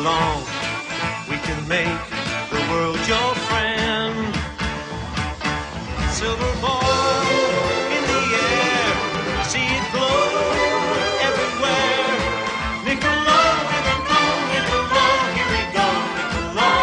along, we can make the world your friend. Silver ball in the air, see it glow everywhere. Nickelodeon, Nickelodeon, here we go, Nickelodeon.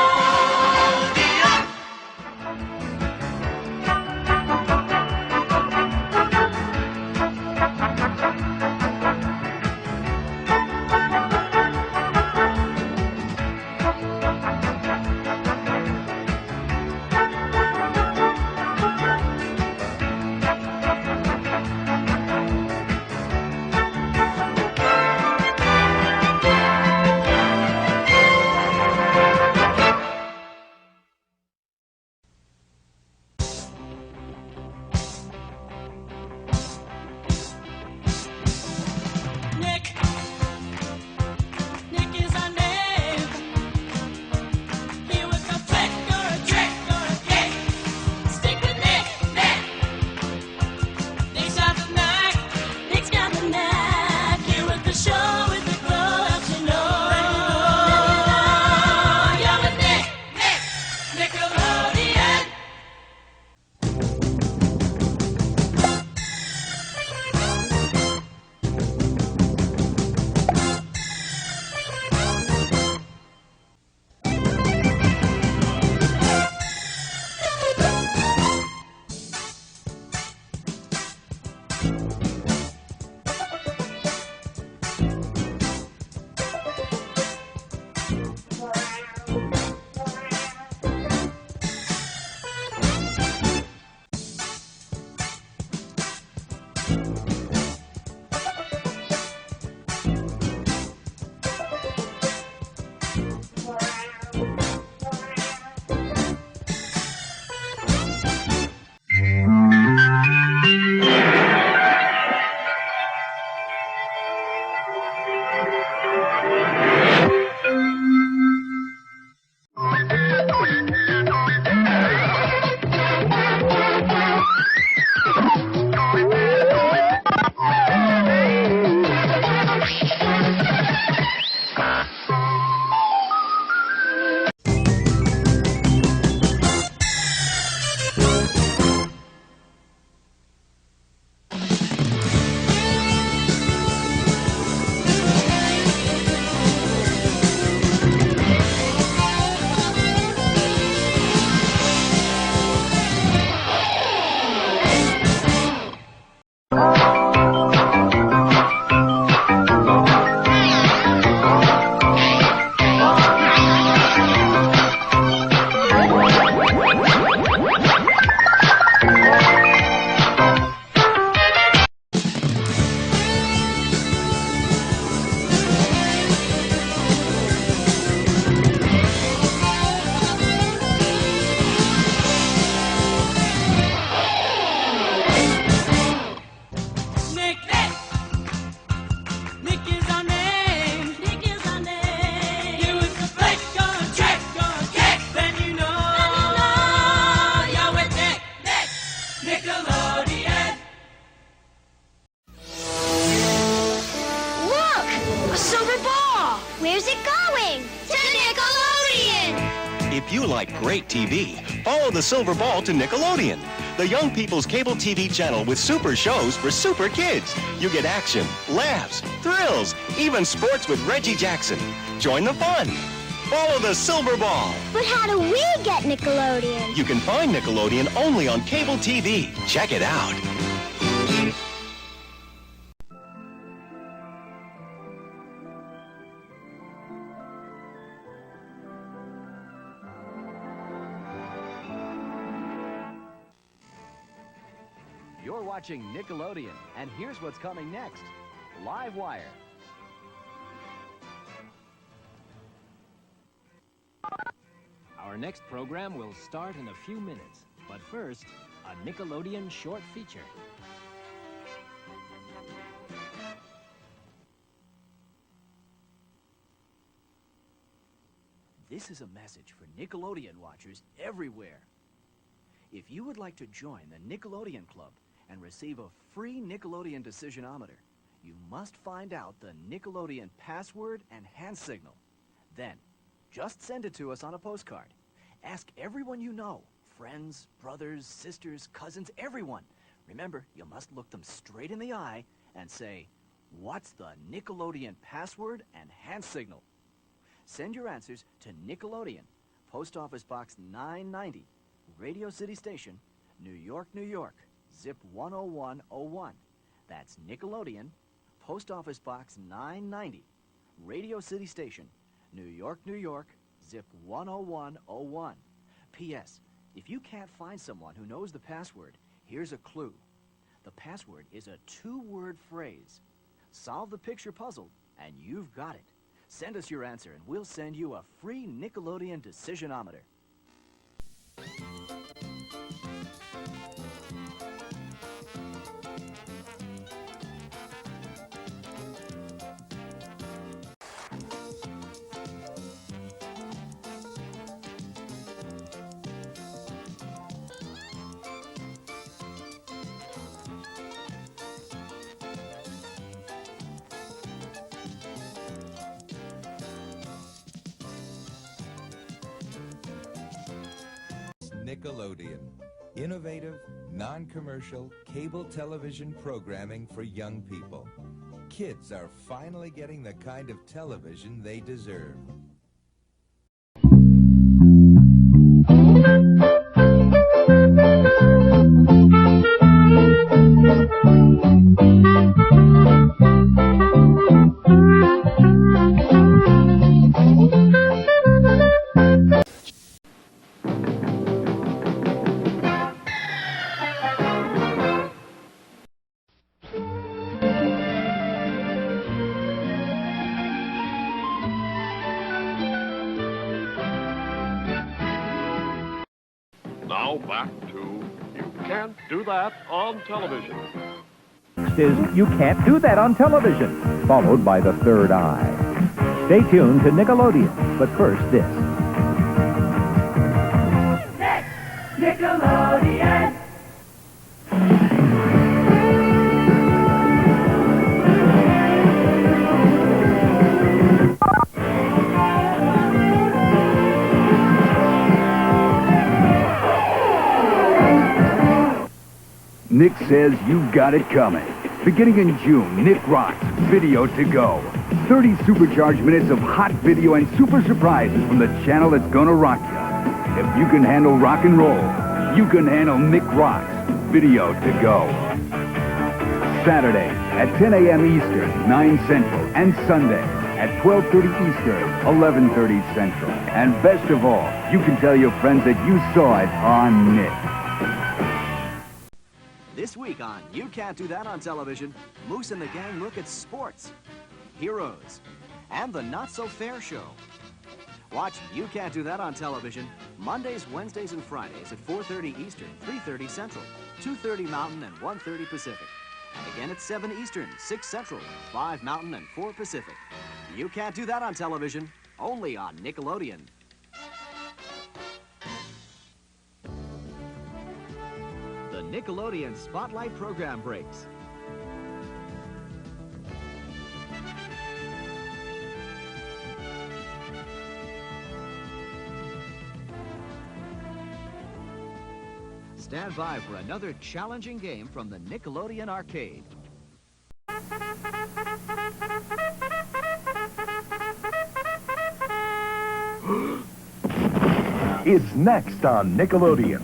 If you like great TV, follow the Silver Ball to Nickelodeon, the young people's cable TV channel with super shows for super kids. You get action, laughs, thrills, even sports with Reggie Jackson. Join the fun. Follow the Silver Ball. But how do we get Nickelodeon? You can find Nickelodeon only on cable TV. Check it out. You're watching Nickelodeon, and here's what's coming next. Live Wire. Our next program will start in a few minutes, but first, a Nickelodeon short feature. This is a message for Nickelodeon watchers everywhere. If you would like to join the Nickelodeon Club and receive a free Nickelodeon decisionometer, you must find out the Nickelodeon password and hand signal. Then, Just send it to us on a postcard. Ask everyone you know, friends, brothers, sisters, cousins, everyone. Remember, you must look them straight in the eye and say, "What's the Nickelodeon password?" and hand signal. Send your answers to Nickelodeon, Post Office Box 990, Radio City Station, New York, New York, zip 10101. That's Nickelodeon, Post Office Box 990, Radio City Station, New York, New York, zip 10101. P.S. If you can't find someone who knows the password, here's a clue. The password is a 2-word phrase. Solve the picture puzzle, and you've got it. Send us your answer, and we'll send you a free Nickelodeon Decisionometer. Nickelodeon. Innovative, non-commercial cable television programming for young people. Kids are finally getting the kind of television they deserve. Now back to You Can't Do That on Television. Next is You Can't Do That on Television, followed by The Third Eye. Stay tuned to Nickelodeon, but first this. Nickelodeon! Nick says you got it coming. Beginning in June, Nick rocks Video to Go. 30 supercharged minutes of hot video and super surprises from the channel that's gonna rock you. If you can handle rock and roll, you can handle Nick Rocks Video to Go. Saturday at 10 a.m. Eastern, 9 Central, and Sunday at 12:30 Eastern, 11:30 Central. And best of all, you can tell your friends that you saw it on Nick. This week on You Can't Do That on Television, Moose and the gang look at sports, heroes, and the not-so-fair show. Watch You Can't Do That on Television Mondays, Wednesdays, and Fridays at 4:30 Eastern, 3:30 Central, 2:30 Mountain, and 1:30 Pacific. And again at 7 Eastern, 6 Central, 5 Mountain, and 4 Pacific. You Can't Do That on Television, only on Nickelodeon. The Nickelodeon Spotlight program breaks. Stand by for another challenging game from the Nickelodeon arcade. It's next on Nickelodeon.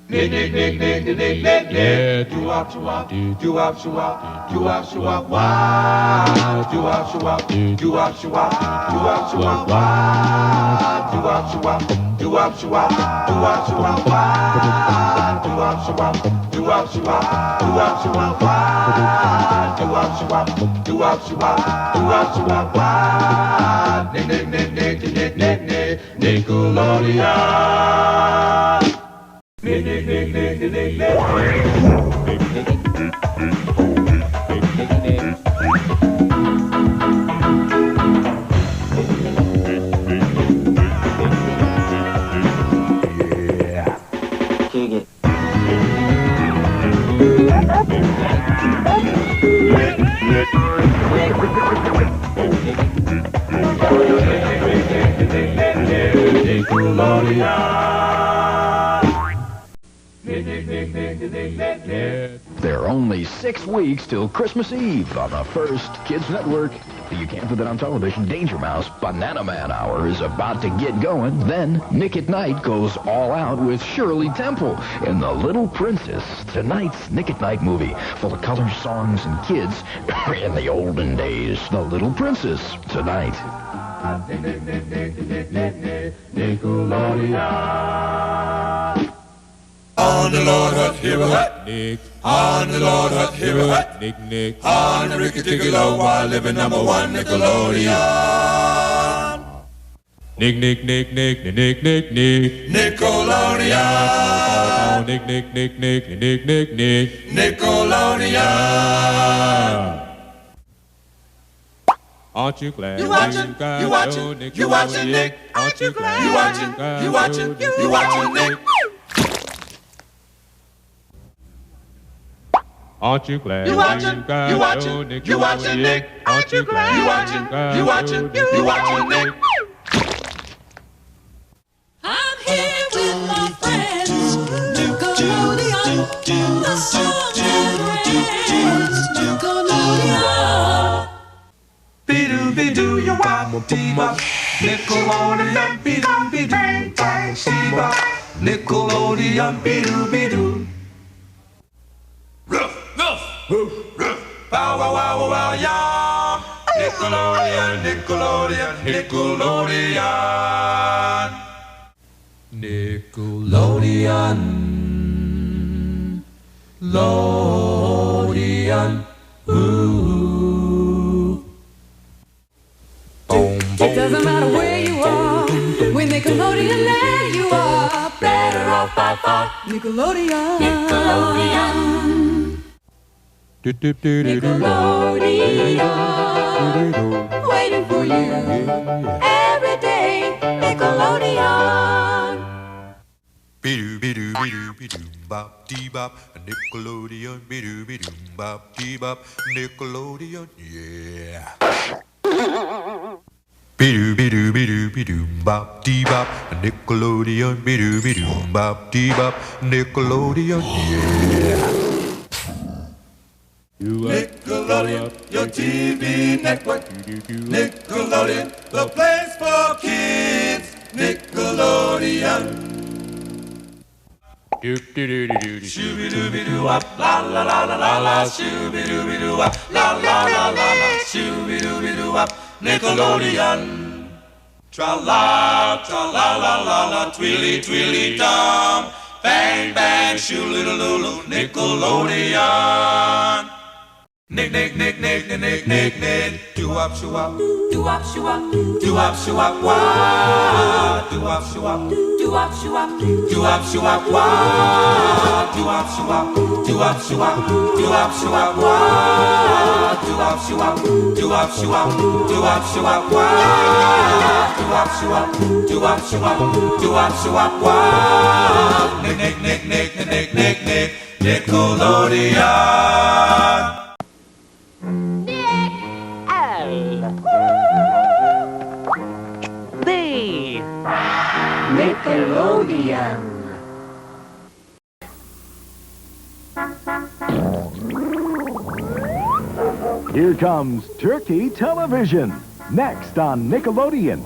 Nick, Nick, Nick, Nick, Nick, Nick, Nick, Nick. Do-wop, do-wop, do-wop, do-wop, do-wop, do-wop, wah. Do-wop, do-wop, do-wop, do-wop, do-wop, do-wop, wah. Do-wop, do-wop, do-wop, do-wop, do-wop, do-wop, wah. Do-wop, do-wop, do-wop, do-wop, do-wop, do-wop, wah. Do-wop, do-wop, do-wop, do-wop, do-wop, do-wop, wah. Nick, Nick, Nick, Nick, Nick, Nick, Nick, Nickelodeon. Nick, Nick, Nick, Nick, Nick, Nick, Yeah. Kick it. Nick, Nick, Nick, Nick, Nick, Nick, Nick, Nick, Nick, Nick, Nick, Nick, There are only 6 weeks till Christmas Eve on the first Kids Network. You can't put that on television. Danger Mouse Banana Man Hour is about to get going. Then Nick at Night goes all out with Shirley Temple in The Little Princess. Tonight's Nick at Night movie, full of colors, songs, and kids in the olden days. The Little Princess tonight. Nickelodeon. On the Lord Hut, here we hut, Nick. On the Lord Hut, here we hut, Nick, Nick. On the Ricky Ticky Low, while living #1 Nickelodeon. Nick, Nick, Nick, Nick, Nick, Nick, Nick. Nickelodeon. Nick, Nick, Nick, Nick, Nick, Nick, Nick. Nickelodeon. Aren't you glad? You watching? You watching? You watching, Nick? Aren't you glad? You watching? You watching? You watching, Nick? Aren't you glad? You watching? You watching? You watching, Nick? Aren't you glad? You watching? You watching? You watching, Nick? I'm here with my friends. Nickelodeon. The song friends. Nickelodeon. Be-doo, you want bebop. Nickelodeon. Be-doo, bebop. Nickelodeon. Be-doo. Ruff, ruff, ruff, ruff. Bow, wow, wow, wow, yum. Nickelodeon, Nickelodeon, Nickelodeon. Nickelodeon. Lodeon. Ooh. It doesn't matter where you are, with Nickelodeon there you are. Better off by far. Nickelodeon. Nickelodeon. Nickelodeon. Waiting for you every day. Nickelodeon. Be-doo, bop, dee-bop. Nickelodeon. Be-doo, bop, dee-bop. Nickelodeon, yeah. Be-doo, bop, dee-bop. Nickelodeon. Be-doo, bop, dee-bop. Nickelodeon, yeah. Nickelodeon, your TV network. Nickelodeon, the place for kids. Nickelodeon. Shoo-be-doo-be-doo-wop, la la la la la la. Shoo-be-doo-be-doo-wop, la la la la la. Shoo-be-doo-be-doo-wop, Nickelodeon. Tra-la, tra-la-la-la-la. Twilly-twilly-dum. Bang, bang, shoo-little-lulu. Nickelodeon. Nick, Nick, Nick, Nick, Nick, Nick, Nick, Nick. Do-wop, shoo-wop. Do-wop, shoo-wop. Do-wop, shoo-wop, wah. Do-wop, shoo-wop. Do-wop, shoo-wop. Do-wop, shoo-wop, wah. Do-wop, shoo-wop. Do-wop, shoo-wop. Do-wop, shoo-wop, wah. Do-wop, shoo-wop. Do-wop, shoo-wop. Do-wop, shoo-wop, wah. Do-wop, shoo-wop. Do-wop, shoo-wop. Do-wop, shoo-wop, wah. Nick, Nick, Nick, Nick, Nick, Nick, Nick, Nickelodeon. Nickelodeon. Here comes Turkey Television, next on Nickelodeon.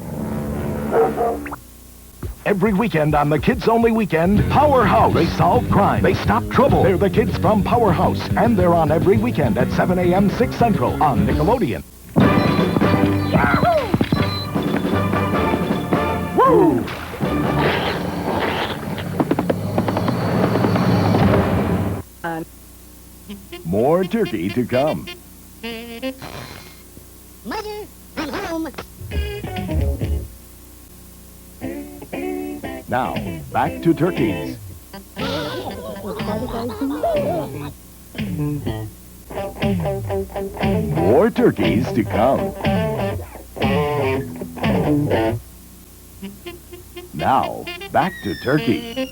Every weekend on the Kids Only Weekend, Powerhouse. They solve crime. They stop trouble. They're the kids from Powerhouse, and they're on every weekend at 7 a.m., 6 Central on Nickelodeon. Woo! More turkey to come. Mother, I'm home. Now, back to turkeys. More turkeys to come. Now, back to turkey.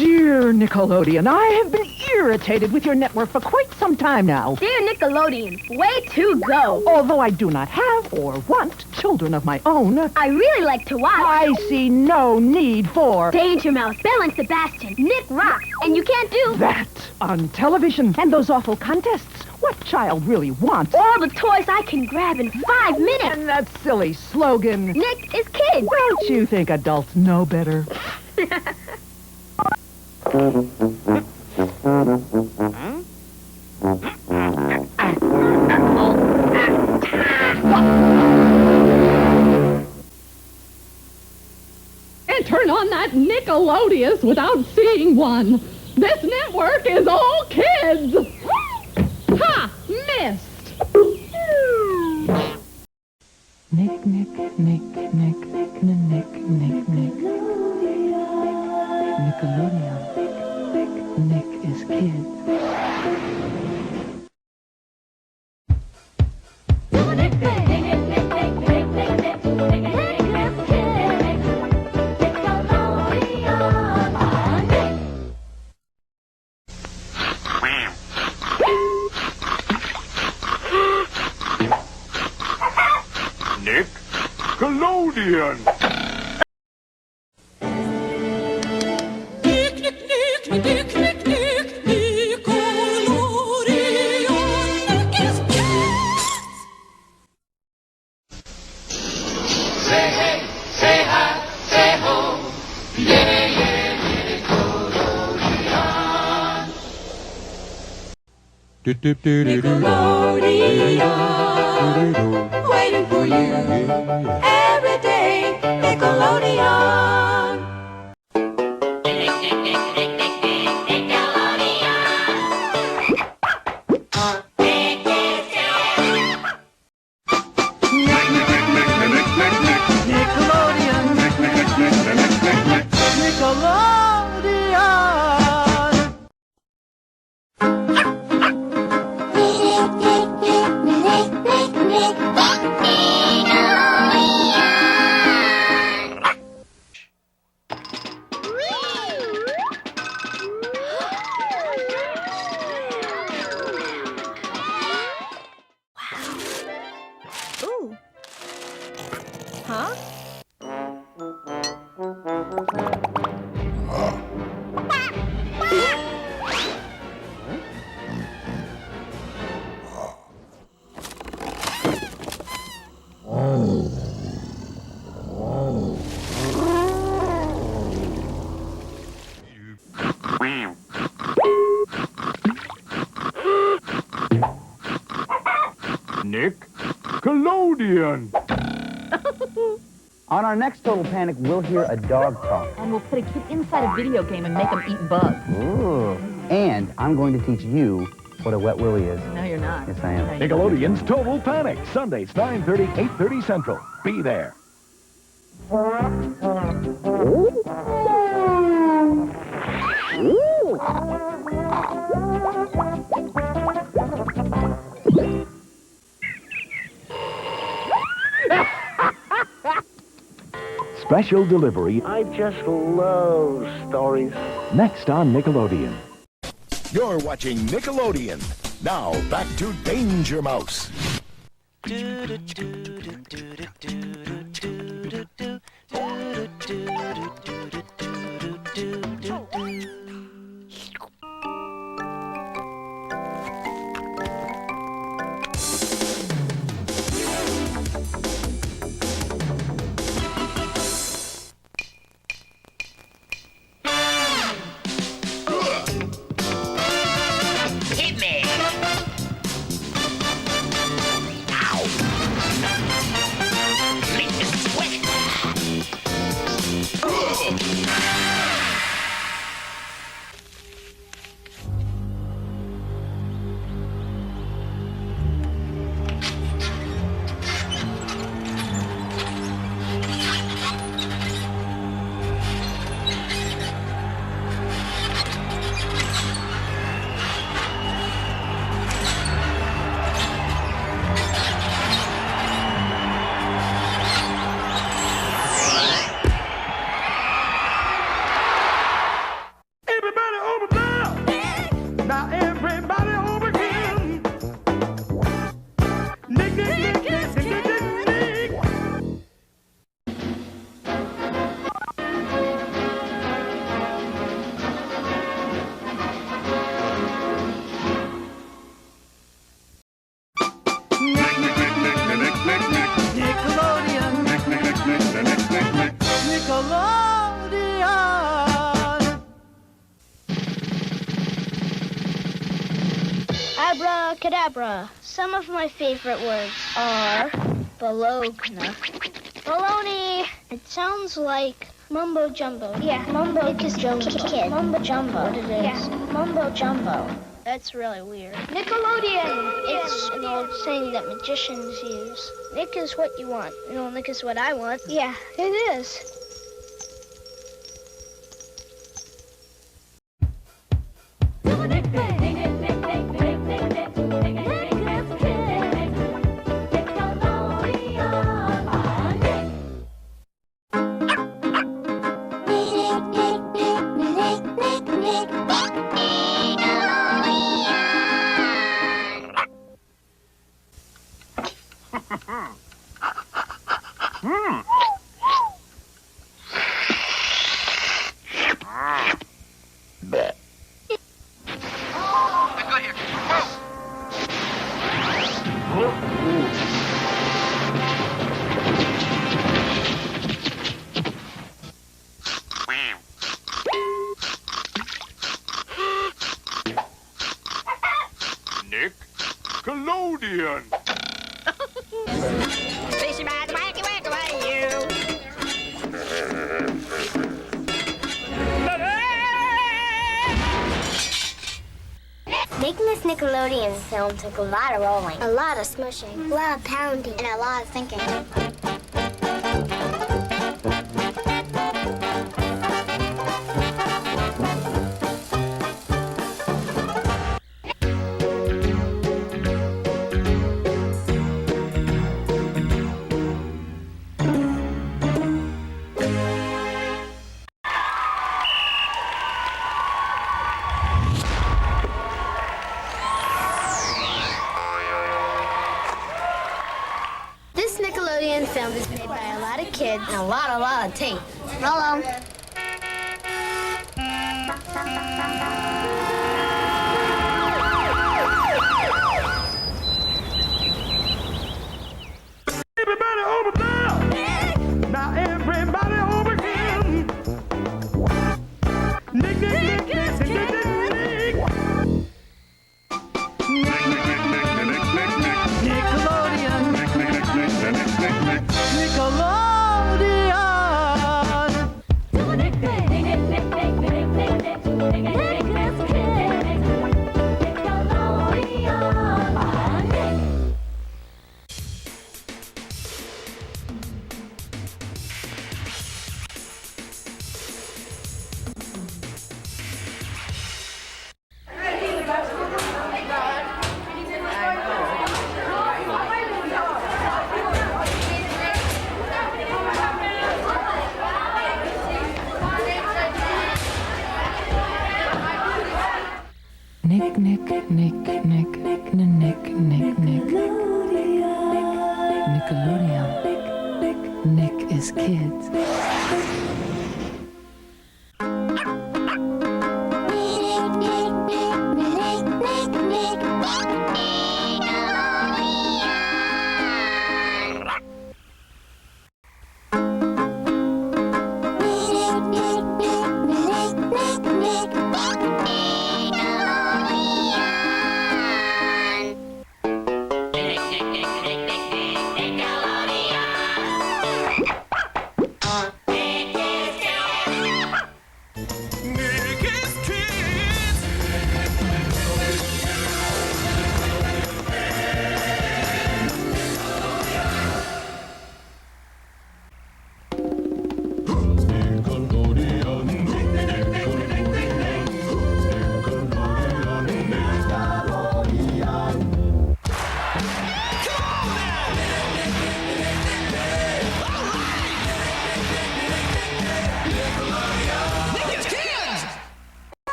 dear Nickelodeon, I have been irritated with your network for quite some time now. Dear Nickelodeon, way to go. Although I do not have or want children of my own, I really like to watch. I see no need for Danger Mouse, Belle and Sebastian, Nick Rocks, and you can't do that on television. And those awful contests. What child really wants all the toys I can grab in 5 minutes? And that silly slogan, Nick is kid. Don't you think adults know better? And turn on that Nickelodeon without seeing one. This network is all kids. Ha! Missed. Nick, Nick, Nick, Nick, Nick, Nick, Nick, Nick, Nick. Nickelodeon. Nick is kid. Nickelodeon. Say hey, say hi, say ho. Yeah, yeah, Nickelodeon. Waiting for you every day. Nickelodeon. Ooh. Huh? Nickelodeon. On our next Total Panic, we'll hear a dog talk. And we'll put a kid inside a video game and make him eat bugs. Ooh. And I'm going to teach you what a wet willy is. No, you're not. Yes, I am. Nickelodeon's Total Panic, Sundays, 9:30, 8:30 Central. Be there. Special delivery. I just love stories. Next on Nickelodeon. You're watching Nickelodeon. Now, back to Danger Mouse. Hit me. Ow. Now everybody home again. Nick, Nick, Nick, Nick, Nick, Nick, Nick. Nickelodeon. Nickelodeon. Abracadabra. Some of my favorite words are bologna, baloney. It sounds like mumbo jumbo. Yeah, mumbo jumbo. Mumbo jumbo. What it is? Yeah, mumbo jumbo. That's really weird. Nickelodeon. It's an old saying that magicians use. Nick is what you want. Nick is what I want. Yeah, it is. Nickelodeon. Fishy man, wacky, wacky, wacky, you. Making this Nickelodeon film took a lot of rolling, a lot of smushing, a lot of pounding, and a lot of thinking. This Nickelodeon film is made by a lot of kids and a lot of tape. Roll on. Everybody over there. Now everybody over again. Nick, Nick, Nick, Nick, Nick, Nick, Nick. Nickelodeon. Nickelodeon. Nick, Nick, Nick, Nick, Nick, Nick, Nick, Nick, Nickelodeon. Nick is kids. Nickelodeon.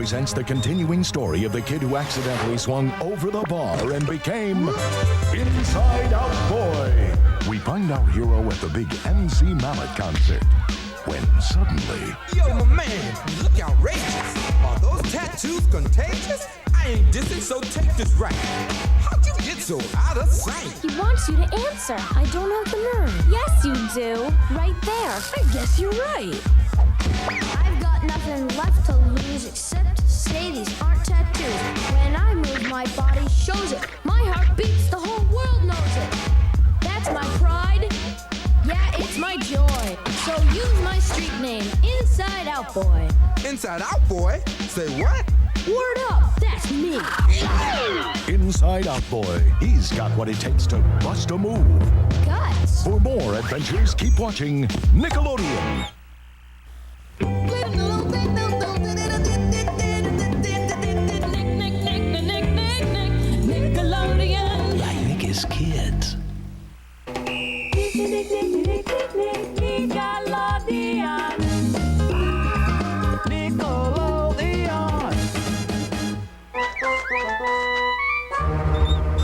presents the continuing story of the kid who accidentally swung over the bar and became Inside Out Boy. We find our hero at the big MC Mallet concert when suddenly... Yo, my man, you look outrageous. Are those tattoos contagious? I ain't dissing, so take this right. How'd you get so out of sight? He wants you to answer. I don't have the nerve. Yes, you do. Right there. I guess you're right. I've got nothing left to lose except to say these aren't tattoos. When I move, my body shows it. My heart beats, the whole world knows it. That's my pride. Yeah, it's my joy. So use my street name, Inside Out Boy. Inside Out Boy? Say what? Word up, that's me. Inside Out Boy. He's got what it takes to bust a move. Guts. For more adventures, keep watching Nickelodeon. Nickelodeon. Like Nick's kids.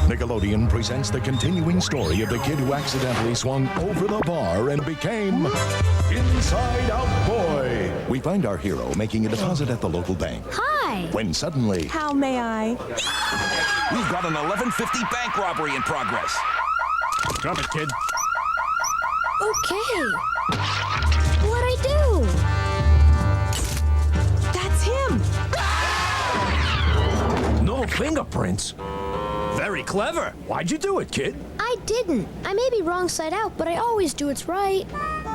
Nickelodeon presents the continuing story of the kid who accidentally swung over the bar and became Inside Out Boy. We find our hero making a deposit at the local bank. Hi. When suddenly... How may I? We've got an 1150 bank robbery in progress. Drop it, kid. Okay. What'd I do? That's him. No fingerprints. Very clever. Why'd you do it, kid? I didn't. I may be wrong side out, but I always do what's right.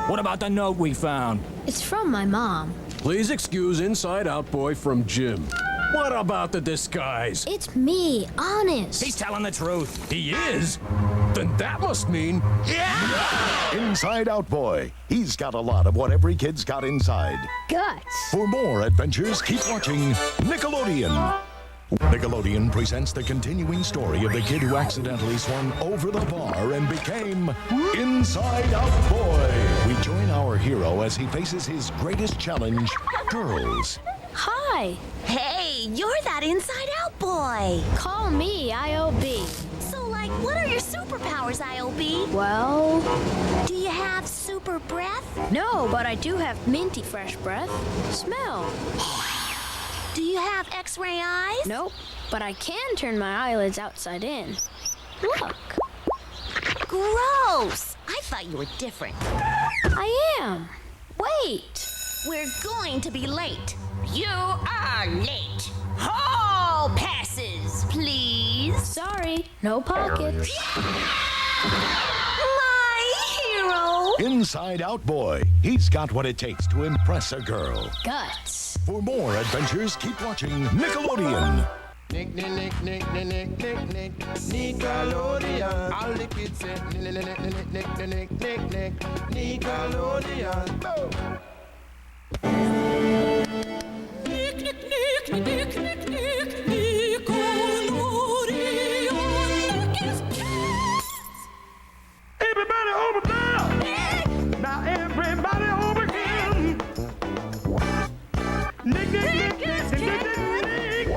What about the note we found? It's from my mom. Please excuse Inside Out Boy from Jim. What about the disguise? It's me, honest. He's telling the truth. He is? Then that must mean... Inside Out Boy. He's got a lot of what every kid's got inside. Guts. For more adventures, keep watching Nickelodeon. Nickelodeon presents the continuing story of the kid who accidentally swung over the bar and became Inside Out Boy. We join our hero as he faces his greatest challenge, girls. Hi. Hey, you're that Inside Out Boy. Call me IOB. So, like, what are your superpowers, IOB? Well... Do you have super breath? No, but I do have minty fresh breath. Smell. Do you have X-ray eyes? Nope, but I can turn my eyelids outside in. Look. Gross! I thought you were different. I am. Wait. We're going to be late. You are late. Hall passes, please. Sorry, no pockets. My hero. Inside Out Boy. He's got what it takes to impress a girl. Guts. For more adventures, keep watching Nickelodeon. Nickelodeon. All the kids say Nickelodeon. Everybody over now! Now everybody over here! Nick, Nick, Nick, Nick, Nick, Nick, Nick.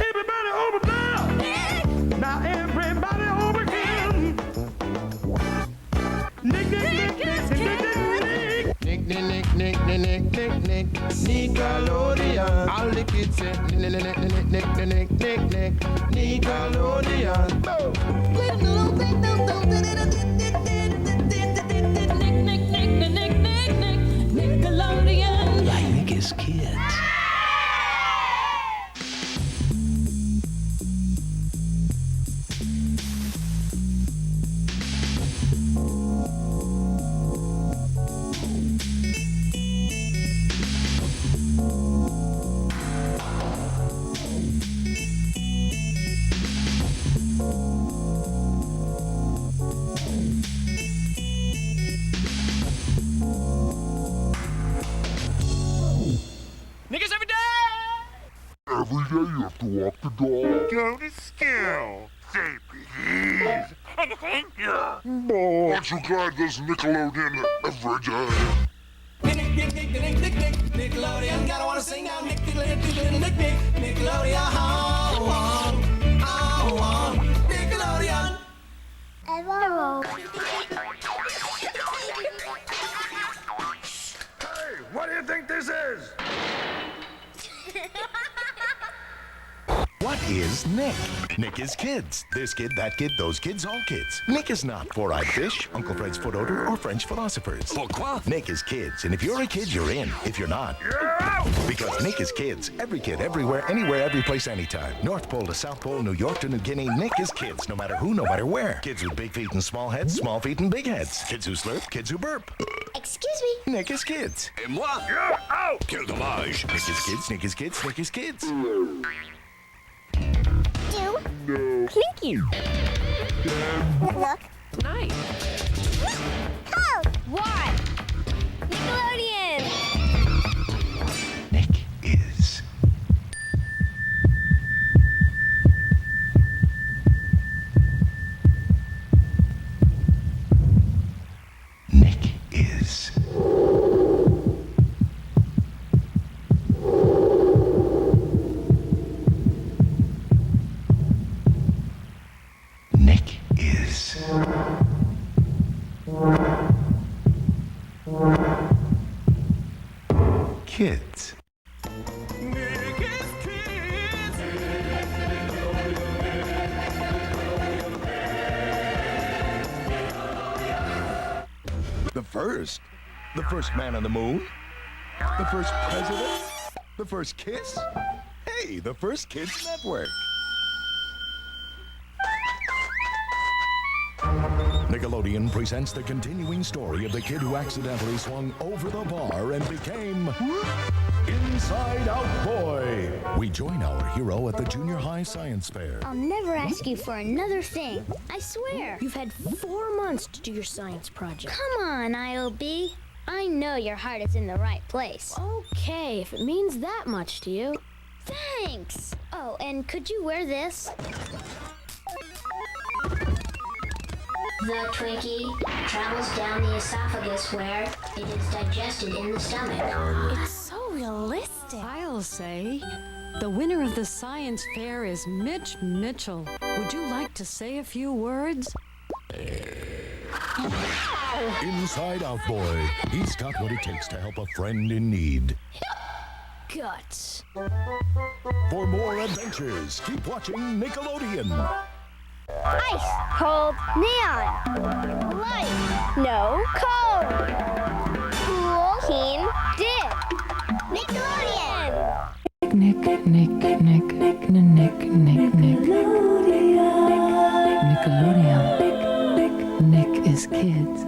Everybody over now! Now everybody over here! Nick, Nick, Nick, Nick, Nick, Nick, Nick. Nickelodeon. All the kids say Nickelodeon. Nickelodeon. Like Nick's kids. Niggas every day! Every day you have to walk the dog. Go to school. Say please. And thank you. Aren't you glad there's Nickelodeon every day? Nickelodeon, gotta wanna sing now. Nick, Nickelodeon, oh, Nickelodeon. Hello. Hey, what do you think this is? What is Nick? Nick is kids. This kid, that kid, those kids, all kids. Nick is not four-eyed fish, Uncle Fred's foot odor, or French philosophers. Pourquoi? Nick is kids, and if you're a kid, you're in. If you're not, You're out! because Nick is kids. Every kid, everywhere, anywhere, every place, anytime. North Pole to South Pole, New York to New Guinea, Nick is kids, no matter who, no matter where. Kids with big feet and small heads, small feet and big heads. Kids who slurp, kids who burp. Excuse me. Nick is kids. Et moi? You're out! Quel dommage. Nick is kids, Nick is kids, Nick is kids. Do. No. Clinky. Look. Nice. Oh. What? Nickelodeon. Nick is. Nick is. Nick is. Kids. Nick is kids. The first man on the moon, the first president, the first kiss. Hey, the first Kids Network. Nickelodeon presents the continuing story of the kid who accidentally swung over the bar and became Inside Out Boy. We join our hero at the junior high science fair. I'll never ask you for another thing. I swear. You've had 4 months to do your science project. Come on, IOB. I know your heart is in the right place. Okay, if it means that much to you. Thanks. Oh, and could you wear this? The Twinkie travels down the esophagus where it is digested in the stomach. It's so realistic. I'll say. The winner of the science fair is Mitch Mitchell. Would you like to say a few words? Inside Out Boy. He's got what it takes to help a friend in need. Guts. For more adventures, keep watching Nickelodeon. Ice, cold, neon. Light, no, cold. Cool, keen, dip. Nickelodeon. Nick, Nick, Nick, Nick, Nick, Nick, Nick, Nickelodeon. Nick is kids.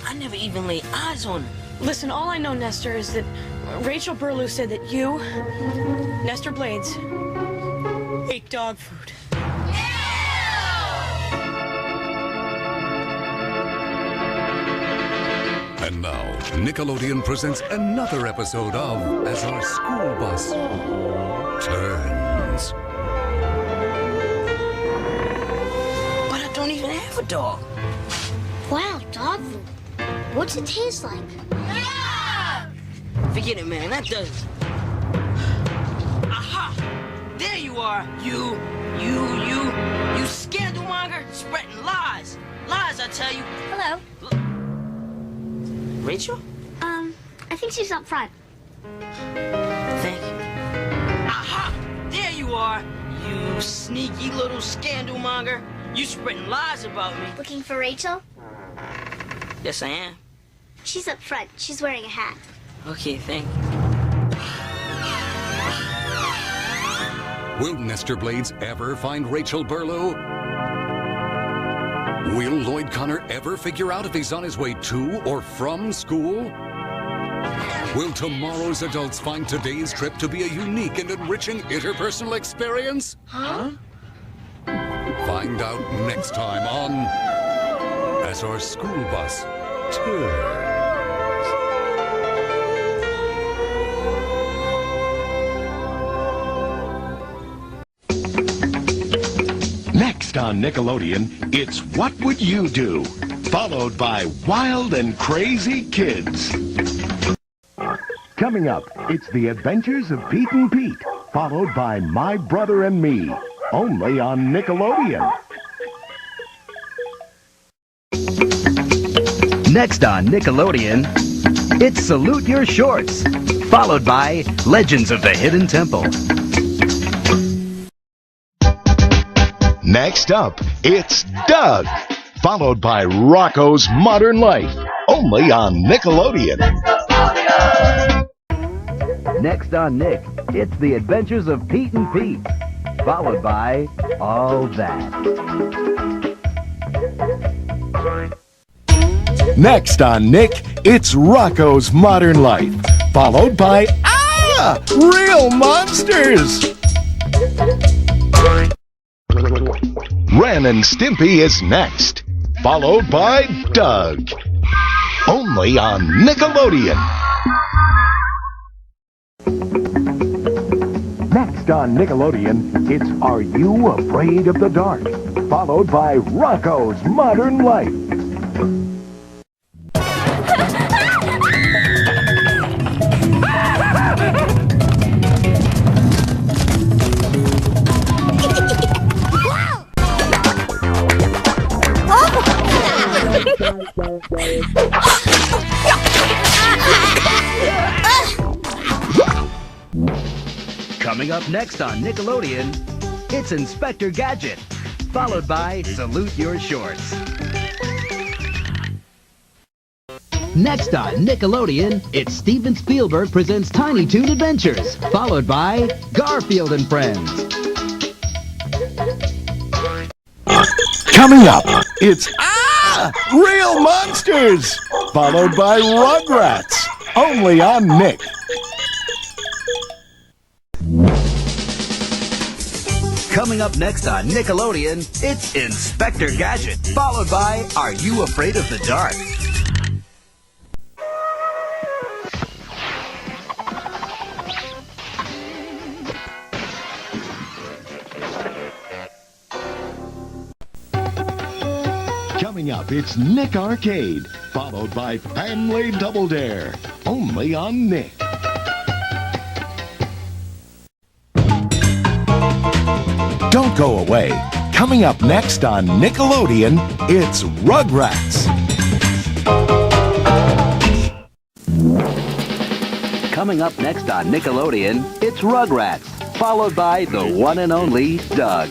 I never even laid eyes on her. Listen, all I know, Nestor, is that Rachel Burlew said that you, Nestor Blades, ate dog food. And now, Nickelodeon presents another episode of As Our School Bus Turns. But I don't even have a dog. Wow, dog food. What's it taste like? Forget it, man. That does it. Aha! There you are. You scandalmonger, spreading lies. Lies, I tell you. Hello. Rachel? I think she's up front. Thank you. Aha! There you are. You sneaky little scandalmonger. You spreading lies about me. Looking for Rachel? Yes, I am. She's up front. She's wearing a hat. Okay, thank you. Will Nestor Blades ever find Rachel Burlew? Will Lloyd Connor ever figure out if he's on his way to or from school? Will tomorrow's adults find today's trip to be a unique and enriching interpersonal experience? Huh? Find out next time on As Our School Bus Turns. Next on Nickelodeon, it's What Would You Do? Followed by Wild and Crazy Kids. Coming up, it's The Adventures of Pete and Pete, followed by My Brother and Me, only on Nickelodeon. Next on Nickelodeon, it's Salute Your Shorts, followed by Legends of the Hidden Temple. Next up, it's Doug, followed by Rocco's Modern Life, only on Nickelodeon. Next on Nick, it's The Adventures of Pete and Pete, followed by All That. Next on Nick, it's Rocco's Modern Life, followed by Real Monsters! Ren and Stimpy is next, followed by Doug, only on Nickelodeon. Next on Nickelodeon, it's Are You Afraid of the Dark? Followed by Rocco's Modern Life. Coming up next on Nickelodeon, it's Inspector Gadget, followed by Salute Your Shorts. Next on Nickelodeon, it's Steven Spielberg presents Tiny Toon Adventures, followed by Garfield and Friends. Coming up, it's Real Monsters, followed by Rugrats, only on Nick. Coming up next on Nickelodeon, it's Inspector Gadget, followed by Are You Afraid of the Dark? Coming up, it's Nick Arcade, followed by Family Double Dare, only on Nick. Don't go away. Coming up next on Nickelodeon, it's Rugrats. Coming up next on Nickelodeon, it's Rugrats, followed by the one and only Doug.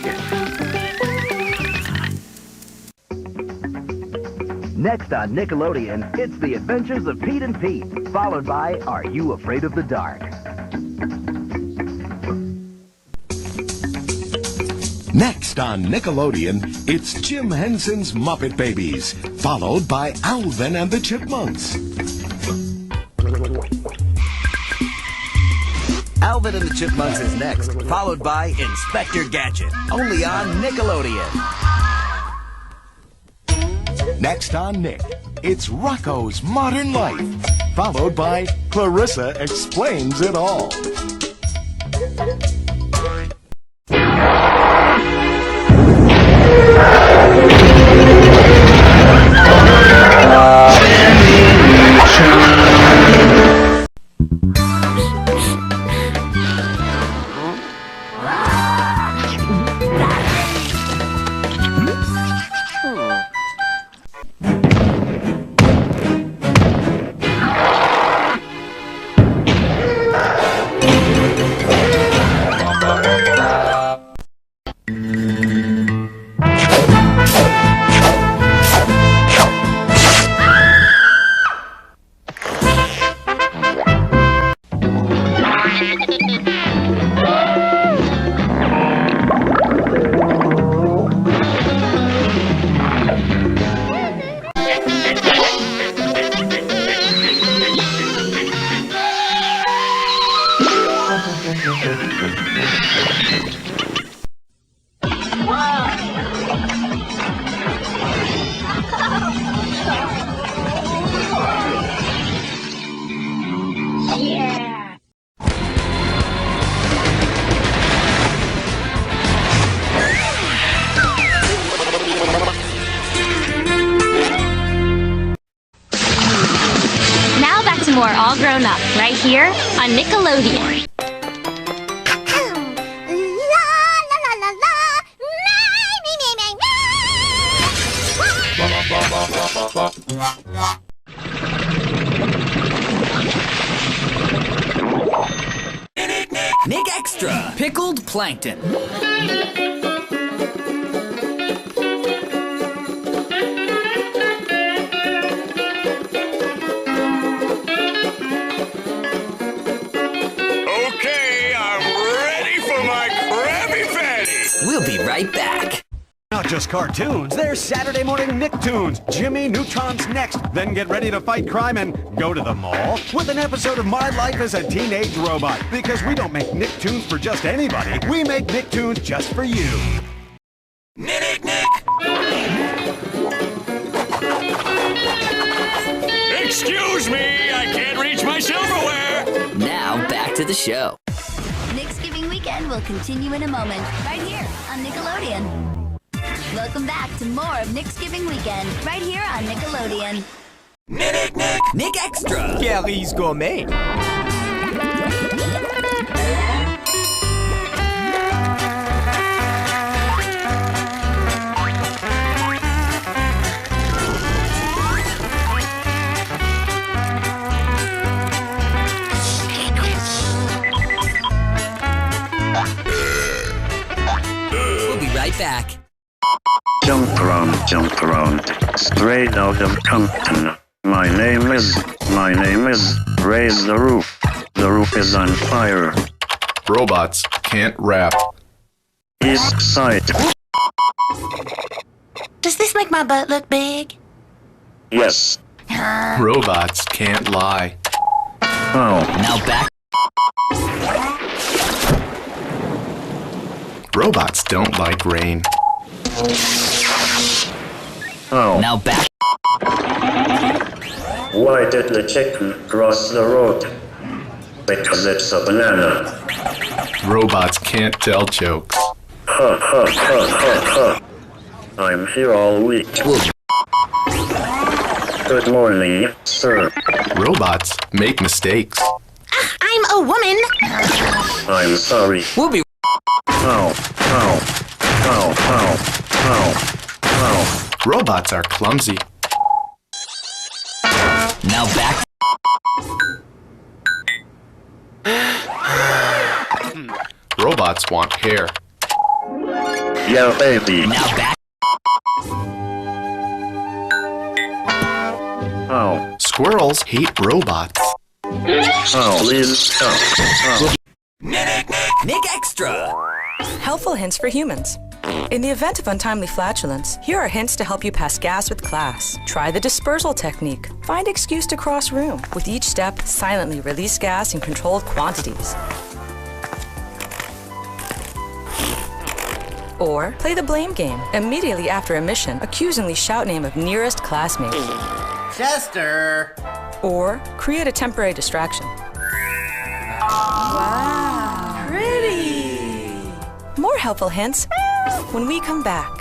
Next on Nickelodeon, it's The Adventures of Pete and Pete, followed by Are You Afraid of the Dark? Next on Nickelodeon, it's Jim Henson's Muppet Babies, followed by Alvin and the Chipmunks. Alvin and the Chipmunks is next, followed by Inspector Gadget, only on Nickelodeon. Next on Nick, it's Rocco's Modern Life, followed by Clarissa Explains It All. Now back to more All Grown Up, right here on Nickelodeon. Nick Extra, pickled plankton. Okay, I'm ready for my Krabby Patty. We'll be right back. Not just cartoons, they're Saturday morning Nicktoons. Jimmy Neutron's next. Then get ready to fight crime and go to the mall with an episode of My Life as a Teenage Robot. Because we don't make Nicktoons for just anybody. We make Nicktoons just for you. Nick! Excuse me, I can't reach my silverware. Now back to the show. Nick's Giving Weekend will continue in a moment, right here on Nickelodeon. Welcome back to more of Nick's Giving Weekend, right here on Nickelodeon. Nick Extra. Gary's Gourmet. We'll be right back. Jump around, straight out of Compton. My name is, Raise the Roof. The roof is on fire. Robots can't rap. East Side. Does this make my butt look big? Yes. Robots can't lie. Oh. Now back. Robots don't like rain. Oh. Now back. Why did the chicken cross the road? Because it's a banana. Robots can't tell jokes. Ha. I'm here all week. Good morning, sir. Robots make mistakes. I'm a woman. I'm sorry. We'll be. Ow. Robots are clumsy. Now back. Robots want hair. Yeah, baby. Now back. Oh. Squirrels hate robots. Oh, please stop. Nick Extra. Helpful hints for humans. In the event of untimely flatulence, here are hints to help you pass gas with class. Try the dispersal technique. Find excuse to cross room. With each step, silently release gas in controlled quantities. Or play the blame game. Immediately after emission, accusingly shout name of nearest classmate. Chester! Or create a temporary distraction. Wow, pretty! More helpful hints when we come back.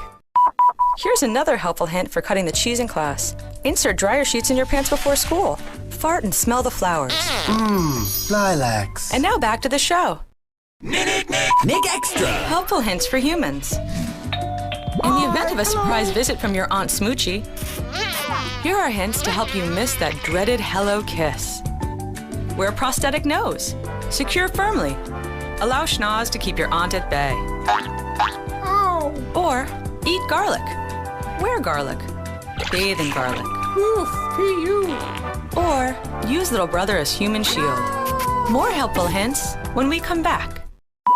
Here's another helpful hint for cutting the cheese in class. Insert dryer sheets in your pants before school. Fart and smell the flowers. Lilacs. And now back to the show. Nick Extra. Helpful hints for humans. In the event of a surprise visit from your Aunt Smoochie, here are hints to help you miss that dreaded hello kiss. Wear a prosthetic nose. Secure firmly. Allow schnoz to keep your aunt at bay. Or eat garlic. Wear garlic. Bathe in garlic. Or use little brother as human shield. More helpful hints when we come back.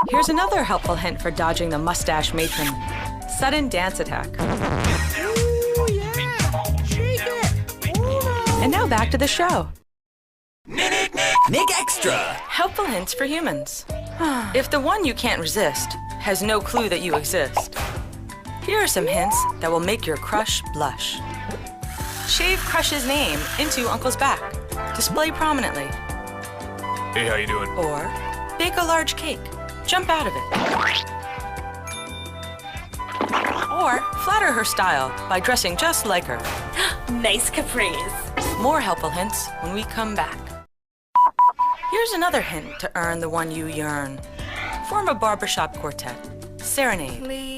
Here's another helpful hint for dodging the mustache matron. Sudden dance attack. Ooh, yeah. Shake it. And now back to the show. Nick Extra. Helpful hints for humans. If the one you can't resist has no clue that you exist, here are some hints that will make your crush blush. Shave crush's name into uncle's back. Display prominently. Hey, how you doing? Or bake a large cake. Jump out of it. Or flatter her style by dressing just like her. Nice capris. More helpful hints when we come back. Here's another hint to earn the one you yearn. Form a barbershop quartet. Serenade. Please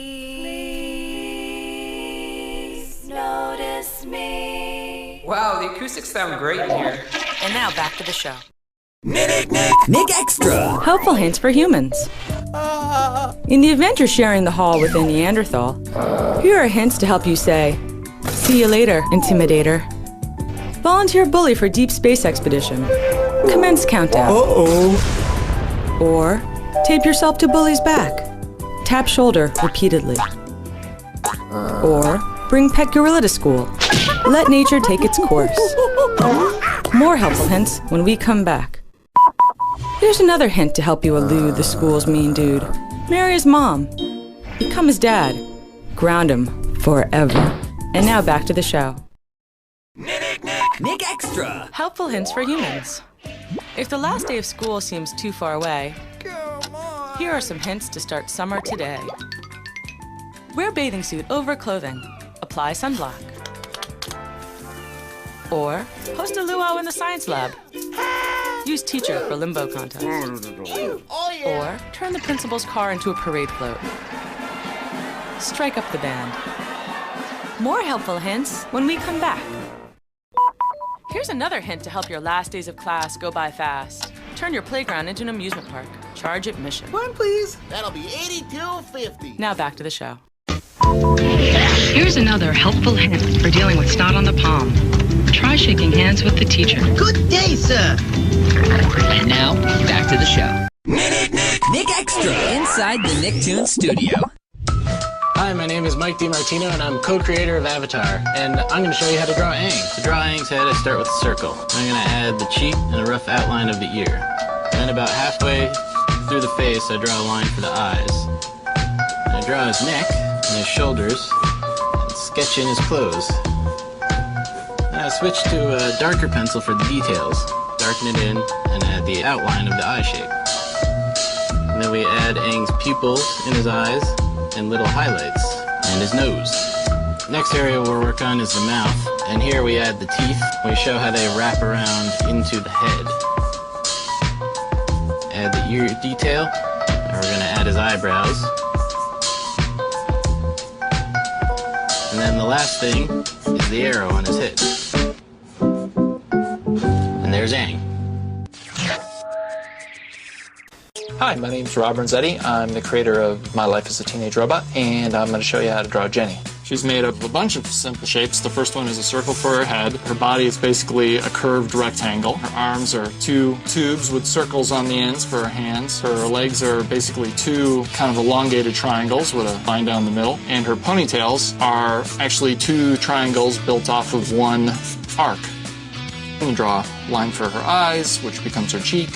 notice me. Wow, the acoustics sound great in here. And now back to the show. Nick Extra. Helpful hints for humans. In the event you're sharing the hall with a Neanderthal, here are hints to help you say, "See you later, intimidator." Volunteer bully for deep space expedition. Commence countdown. Or tape yourself to bully's back. Tap shoulder repeatedly. Or bring pet gorilla to school. Let nature take its course. More helpful hints when we come back. Here's another hint to help you elude the school's mean dude. Marry his mom. Become his dad. Ground him forever. And now back to the show. Nick Extra. Helpful hints for humans. If the last day of school seems too far away, here are some hints to start summer today. Wear bathing suit over clothing. Apply sunblock. Or host a luau in the science lab. Use teacher for limbo contest. Or turn the principal's car into a parade float. Strike up the band. More helpful hints when we come back. Here's another hint to help your last days of class go by fast. Turn your playground into an amusement park. Charge admission. One, please. That'll be $82.50. Now back to the show. Here's another helpful hint for dealing with snot on the palm. Try shaking hands with the teacher. Good day, sir. And now, back to the show. Nick Extra. Inside the Nicktoons studio. Hi, my name is Mike DiMartino, and I'm co-creator of Avatar. And I'm going to show you how to draw Aang. To draw Aang's head, I start with a circle. I'm going to add the cheek and a rough outline of the ear. And then about halfway through the face, I draw a line for the eyes. And I draw his neck and his shoulders, and sketch in his clothes. Then I switch to a darker pencil for the details. Darken it in and add the outline of the eye shape. And then we add Aang's pupils in his eyes and little highlights, and his nose. Next area we'll work on is the mouth, and here we add the teeth. We show how they wrap around into the head. Add the ear detail, and we're going to add his eyebrows. And then the last thing is the arrow on his head. And there's Aang. Hi, my name's Rob Renzetti. I'm the creator of My Life as a Teenage Robot, and I'm going to show you how to draw Jenny. She's made up of a bunch of simple shapes. The first one is a circle for her head. Her body is basically a curved rectangle. Her arms are two tubes with circles on the ends for her hands. Her legs are basically two kind of elongated triangles with a line down the middle. And her ponytails are actually two triangles built off of one arc. I'm going to draw a line for her eyes, which becomes her cheek.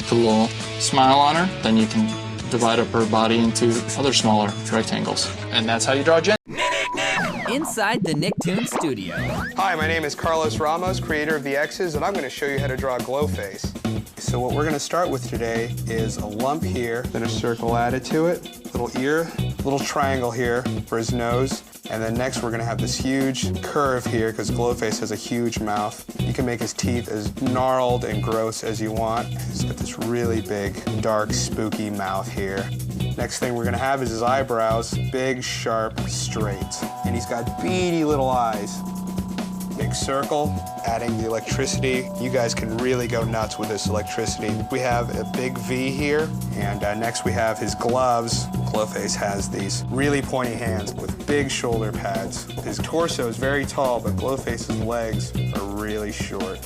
Put a little smile on her, then you can divide up her body into other smaller rectangles. And that's how you draw Jen. Inside the Nicktoons studio. Hi, my name is Carlos Ramos, creator of the X's, and I'm going to show you how to draw a glow face. So what we're going to start with today is a lump here, then a circle added to it, little ear, little triangle here for his nose, and then next we're going to have this huge curve here because Glowface has a huge mouth. You can make his teeth as gnarled and gross as you want. He's got this really big, dark, spooky mouth here. Next thing we're going to have is his eyebrows, big, sharp, straight. And he's got beady little eyes. Big circle, adding the electricity. You guys can really go nuts with this electricity. We have a big V here, and next we have his gloves. Glowface has these really pointy hands with big shoulder pads. His torso is very tall, but Glowface's legs are really short.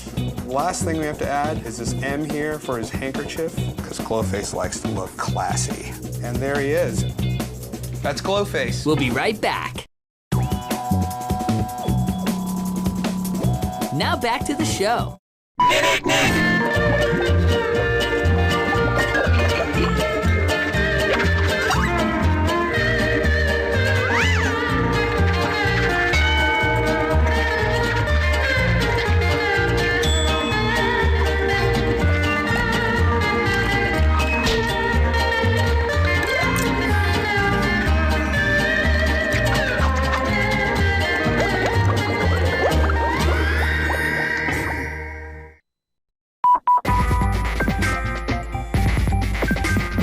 Last thing we have to add is this M here for his handkerchief, because Glowface likes to look classy. And there he is. That's Glowface. We'll be right back. Now back to the show.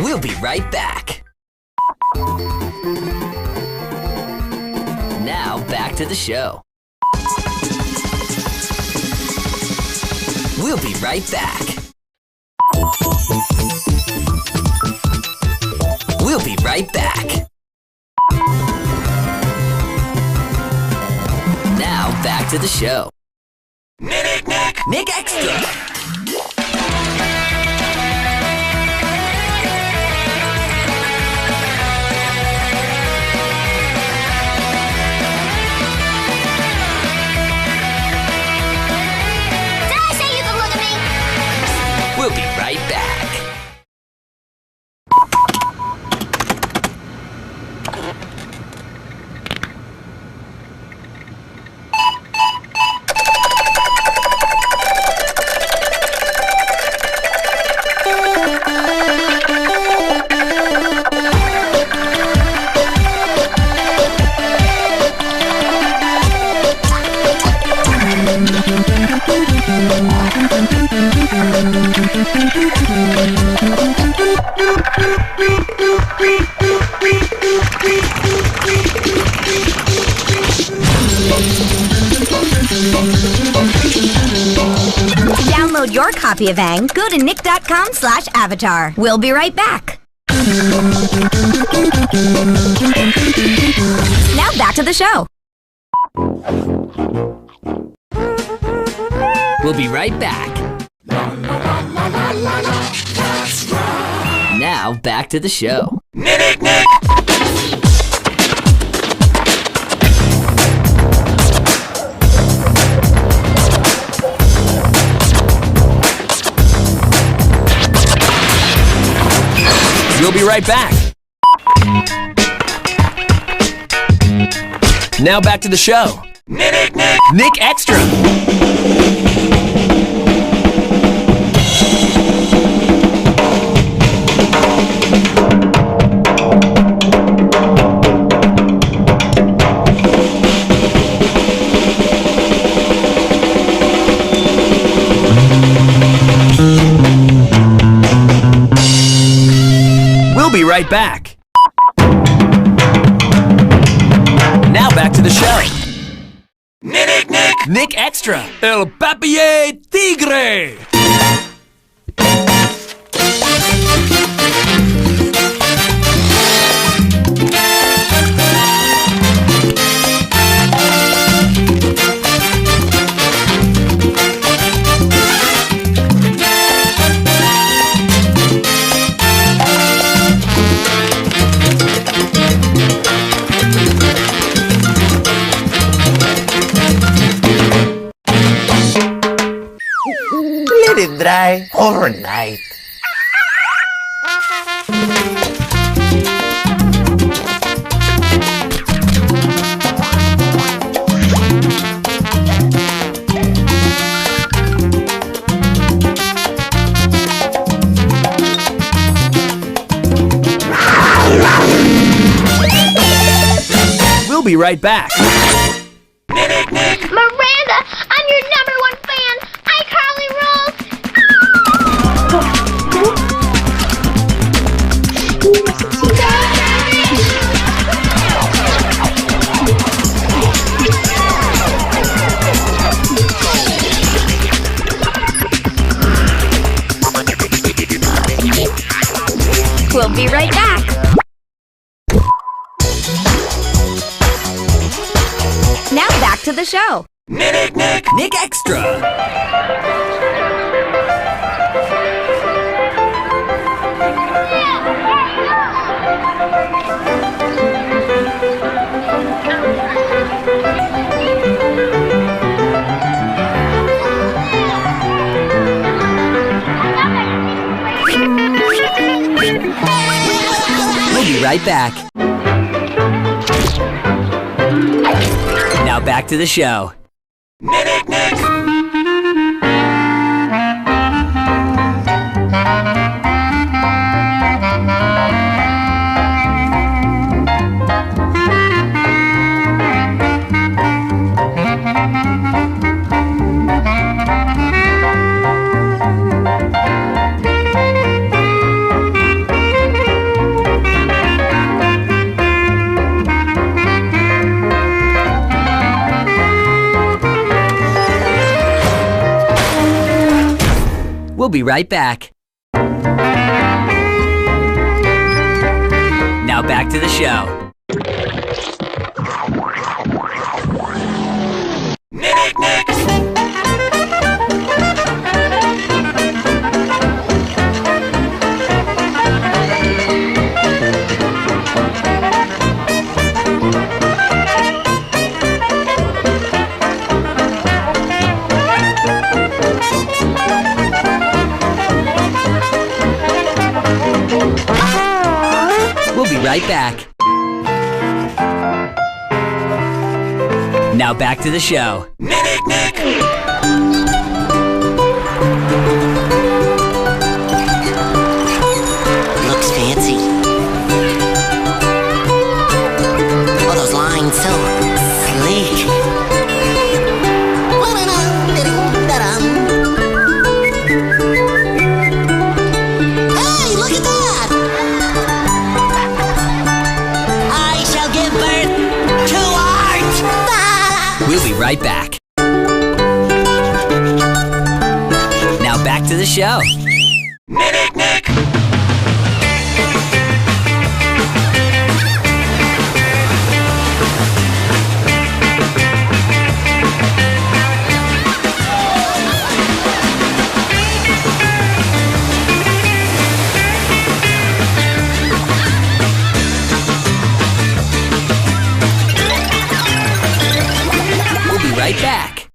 We'll be right back. Now back to the show. We'll be right back. We'll be right back. Now back to the show. Nick Extra. We'll be right back. To download your copy of Aang, go to nick.com/avatar. We'll be right back. Now back to the show. We'll be right back. Now back to the show. We'll be right back. Now back to the show. Nick Extra. We'll be right back. Now back to the show. Nick Extra. El Papier Tigre. dry overnight. We'll be right back. Miranda, I'm your #1 fan. iCarly rules. We'll be right back. Now back to the show. Nick Extra. We'll be right back. Now back to the show. We'll be right back. Now back to the show. We'll be right back. Now back to the show. Looks fancy. Oh, those lines so sleek. Hey, look at that! I shall give birth to art! We'll be right back. Now back to the show. We'll be right back.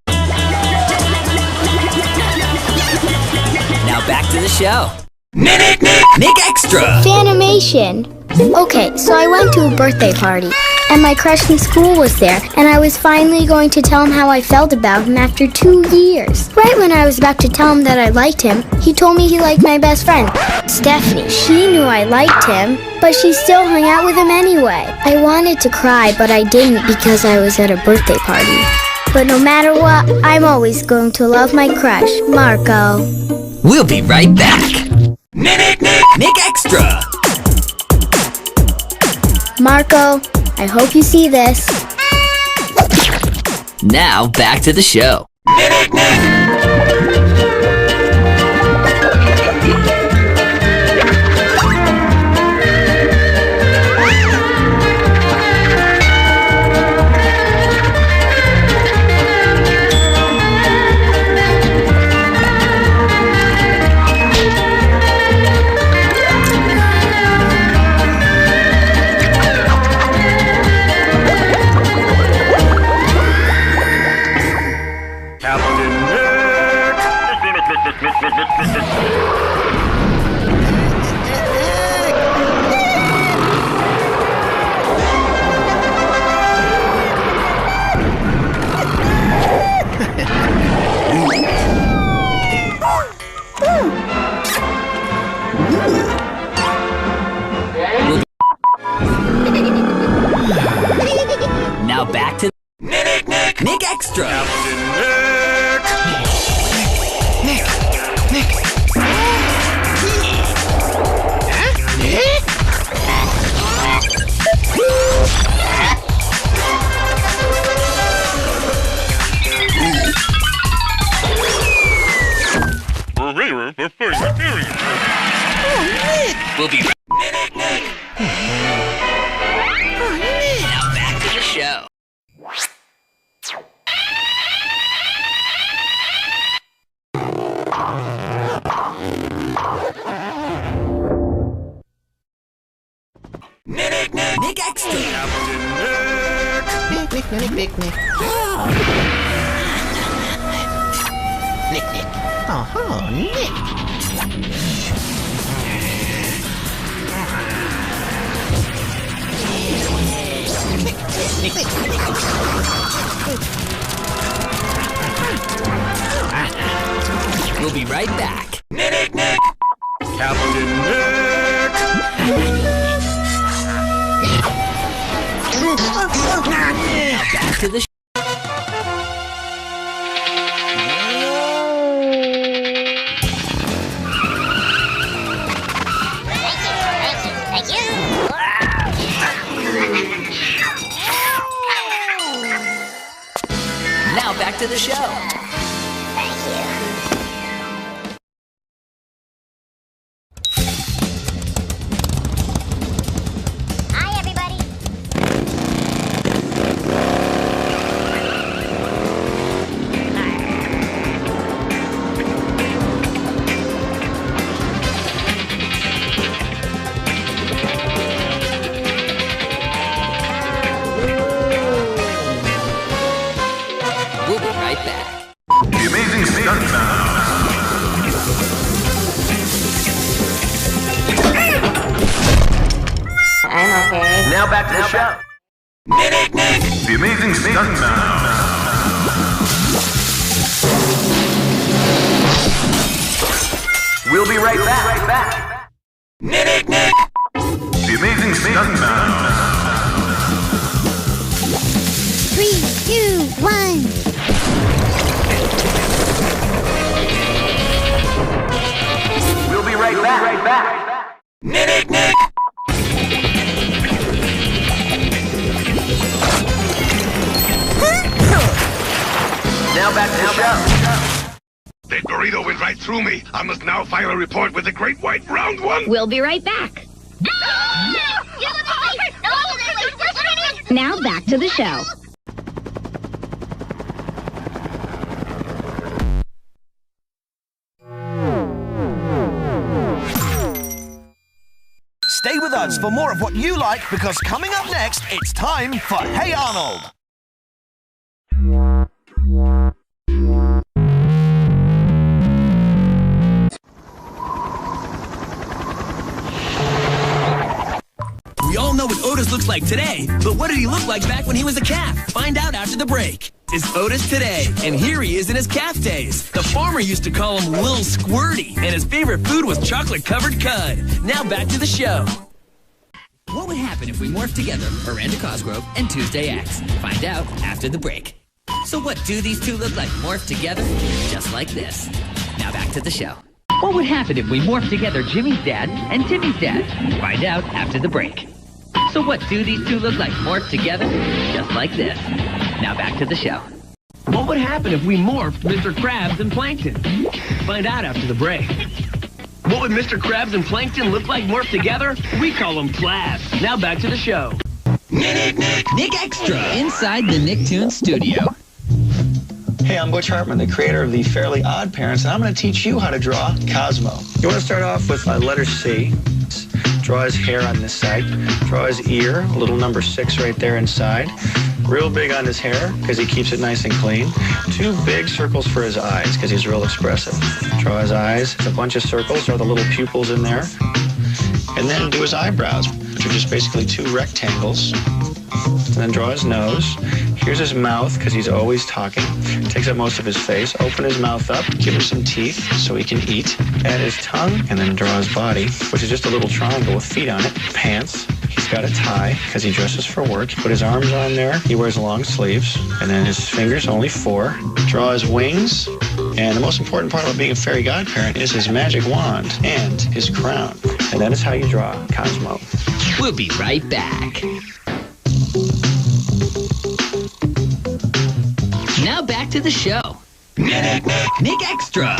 Now back to the show. Nick Extra. Fanimation. Okay, so I went to a birthday party, and my crush in school was there, and I was finally going to tell him how I felt about him after 2 years. Right when I was about to tell him that I liked him, he told me he liked my best friend, Stephanie. She knew I liked him, but she still hung out with him anyway. I wanted to cry, but I didn't because I was at a birthday party. But no matter what, I'm always going to love my crush, Marco. We'll be right back. Nick Extra. Marco, I hope you see this. Now back to the show. Now back to Nick Extra. We'll be right Now back to the show. Nick Extra. Nick. Nick. Oh, Nick. We'll be right back. Nick. Captain Nick. Now back to the show. Thank you. Now back to the show. Hi, everybody. We'll be right back. The amazing stunt I'm okay. Now back to the show. Nick. The amazing stunt We'll be right back. Nick. The amazing stunt 3, 2, 1. We'll be right back. Nick. Now back to the show. That burrito went right through me. I must now file a report with the great white round one. We'll be right back. Now back to the show. Stay with us for more of what you like, because coming up next, it's time for Hey Arnold. We all know what Otis looks like today, but what did he look like back when he was a calf? Find out after the break. It's Otis today, and here he is in his calf days. The farmer used to call him Lil Squirty, and his favorite food was chocolate-covered cud. Now back to the show. What would happen if we morphed together Miranda Cosgrove and Tuesday X? Find out after the break. So what do these two look like morphed together? Just like this. Now back to the show. What would happen if we morphed together Jimmy's dad and Timmy's dad? Find out after the break. So what do these two look like morphed together? Just like this. Now back to the show. What would happen if we morphed Mr. Krabs and Plankton? Find out after the break. What would Mr. Krabs and Plankton look like morphed together? We call them plabs. Now back to the show. Nick Extra inside the Nicktoons studio. Hey, I'm Butch Hartman, the creator of the Fairly Odd Parents, and I'm going to teach you how to draw Cosmo. You want to start off with letter C. Draw his hair on this side. Draw his ear, a little number 6 right there inside. Real big on his hair, because he keeps it nice and clean. 2 big circles for his eyes, because he's real expressive. Draw his eyes, a bunch of circles, draw the little pupils in there. And then do his eyebrows, which are just basically 2 rectangles. And then draw his nose. Here's his mouth, because he's always talking. Takes up most of his face. Open his mouth up, give him some teeth so he can eat. Add his tongue, and then draw his body, which is just a little triangle with feet on it. Pants. He's got a tie, because he dresses for work. Put his arms on there. He wears long sleeves. And then his fingers, only 4. Draw his wings. And the most important part about being a fairy godparent is his magic wand and his crown. And that is how you draw Cosmo. We'll be right back. Now back to the show. Nick Extra.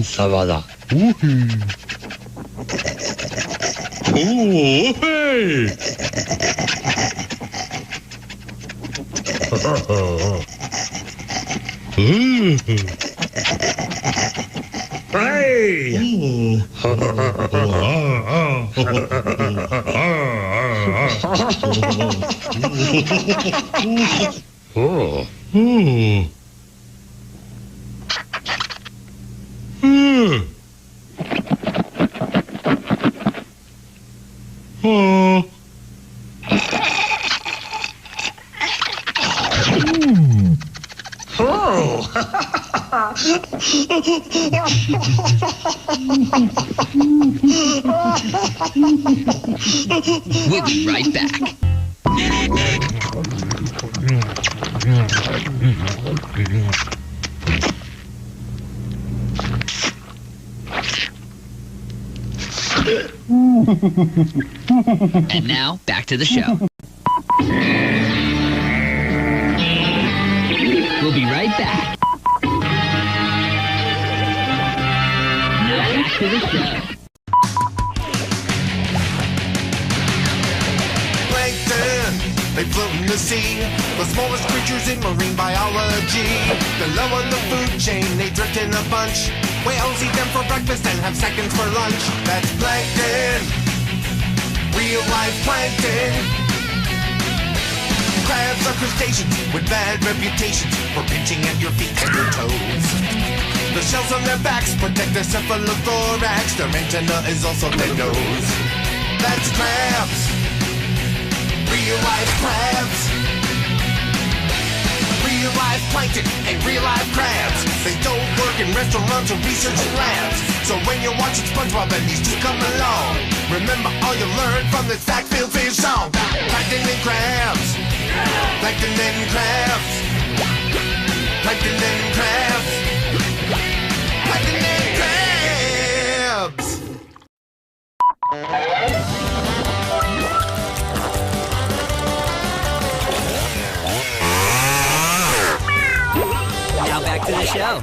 Ça va là. We'll be right back. And now, back to the show. We'll be right back. Now back to the show. They float in the sea, the smallest creatures in marine biology. They're low on the food chain, they drift in a bunch. Whales eat them for breakfast and have seconds for lunch. That's plankton, real life plankton. Crabs are crustaceans with bad reputations for pinching at your feet and your toes. The shells on their backs protect their cephalothorax. Their antenna is also their nose. That's crabs. Real life crabs. Real life plankton and real life crabs. They don't work in restaurants or research labs. So when you're watching SpongeBob and these two come along, remember all you learned from this fact-filled fish song. Plankton and crabs. Plankton and crabs. Plankton and crabs. Plankton and crabs. Now back to the show.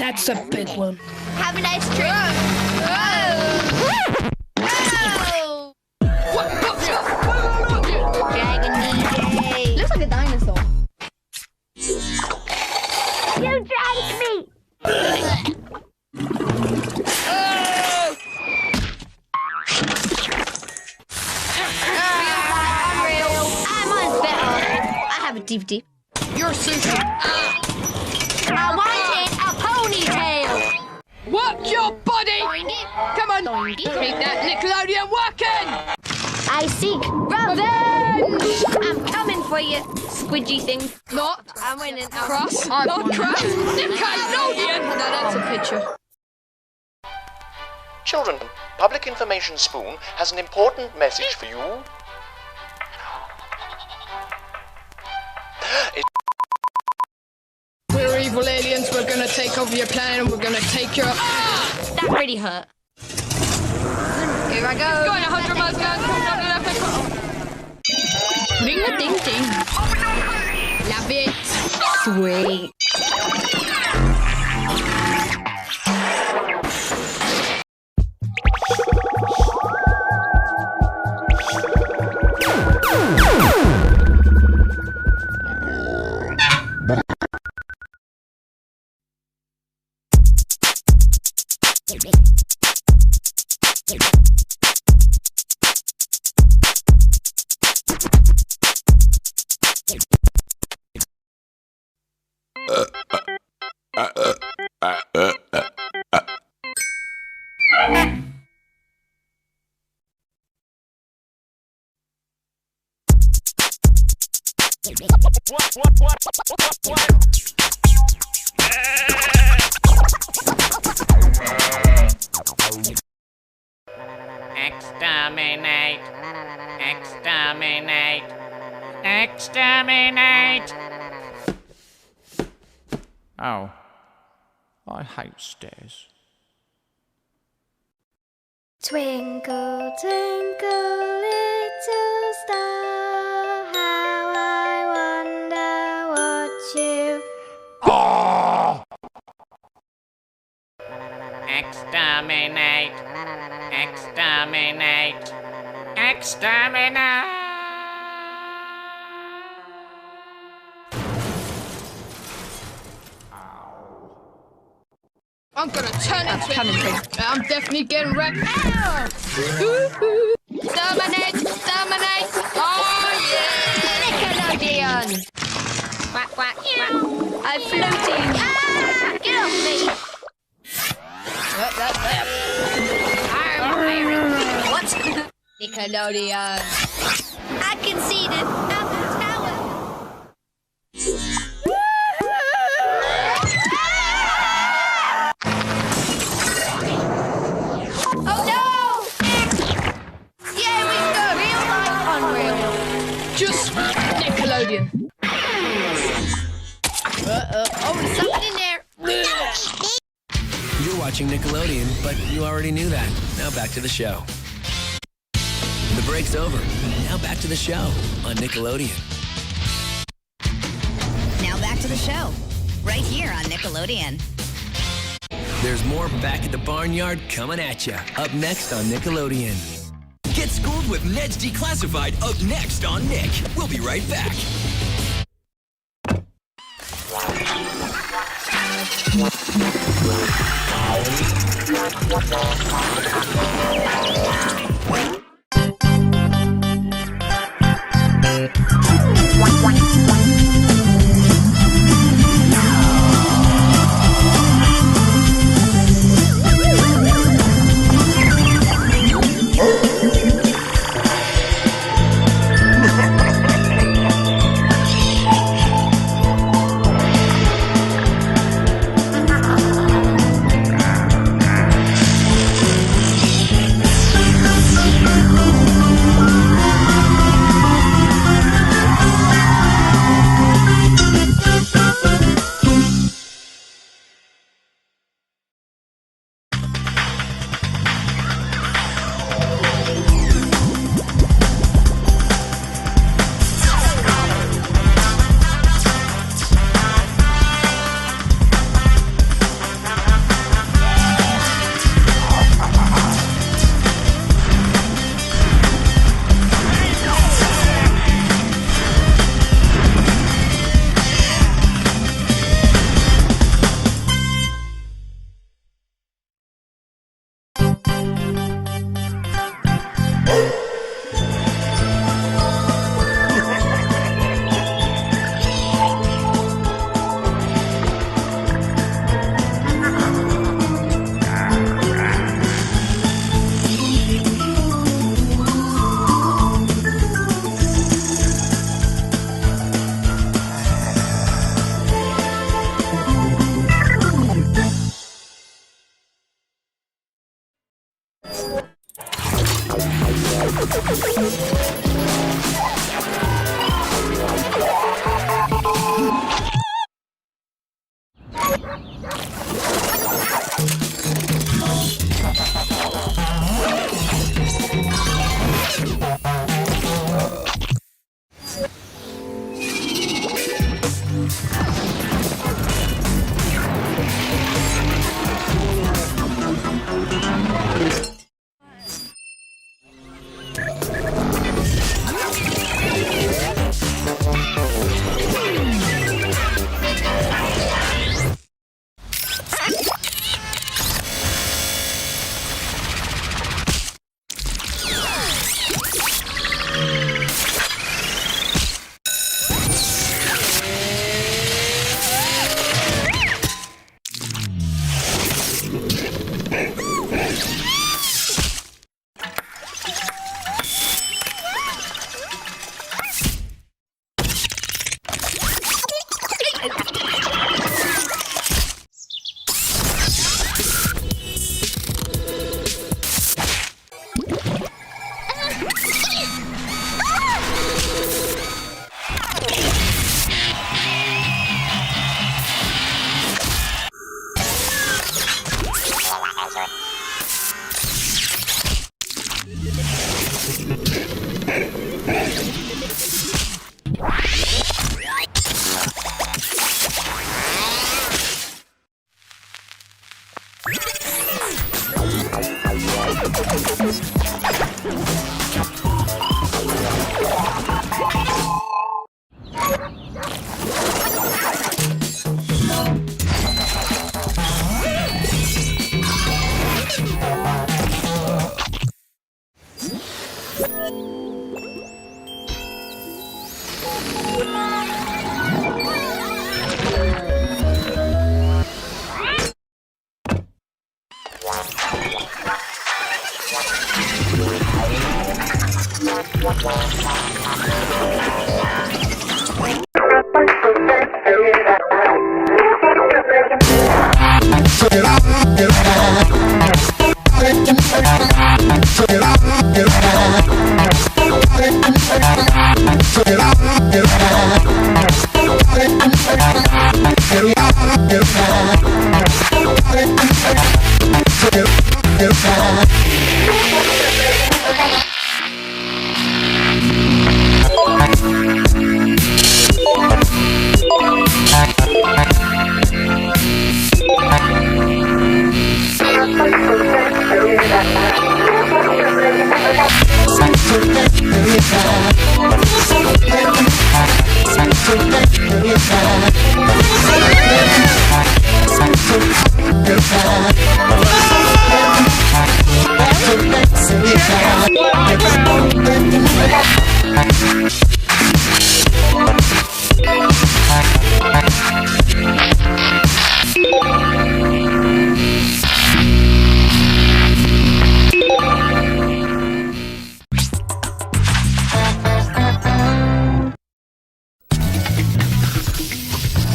That's a big one. Have a nice trip. Dragon DJ. Looks like a dinosaur. You dragged me. Mine's better. I have a DVD. You're sushi. I wanted a ponytail. Work your body! Come on, keep that Nickelodeon working! I seek revenge. I'm coming for you, squidgy thing. Not. I'm winning. Cross. Not cross. Nickelodeon! Now that's a picture. Children, Public Information Spoon has an important message for you. We're evil aliens, we're gonna take over your planet and we're gonna take your... Ah! That really hurt. Here I go. Going 100 miles an hour. Ring a ding ding. Love it. Sweet. Exterminate! Exterminate! Exterminate! Oh, I hate stairs. Twinkle, twinkle, little star, how I wonder what you... Oh! Exterminate! Exterminate! Exterminate! I'm gonna turn into I'm definitely getting wrecked. Exterminate! Exterminate! Oh yeah! Nickelodeon. Quack, quack, quack. I'm floating. Ah! Get off me. What? Nickelodeon. I conceded. I'm the tower. Oh no! Yeah, we go. Real life, unreal. Just Nickelodeon. Oh, there's something in there. You're watching Nickelodeon, but you already knew that. Now back to the show. The break's over. Now back to the show on Nickelodeon. Now back to the show, right here on Nickelodeon. There's more Back at the Barnyard coming at you. Up next on Nickelodeon. Get schooled with Ned's Declassified up next on Nick. We'll be right back.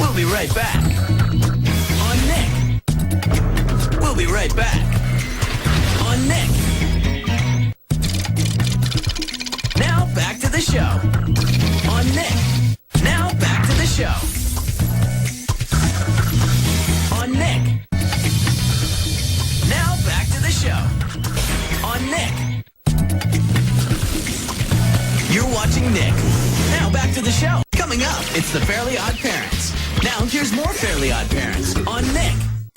We'll be right back. On Nick. We'll be right back. On Nick. Now back to the show. On Nick. Now back to the show. On Nick. Now back to the show. On Nick. You're watching Nick. Now back to the show. Coming up, it's the Fairly Odd Parents. Now here's more Fairly Odd Parents on Nick.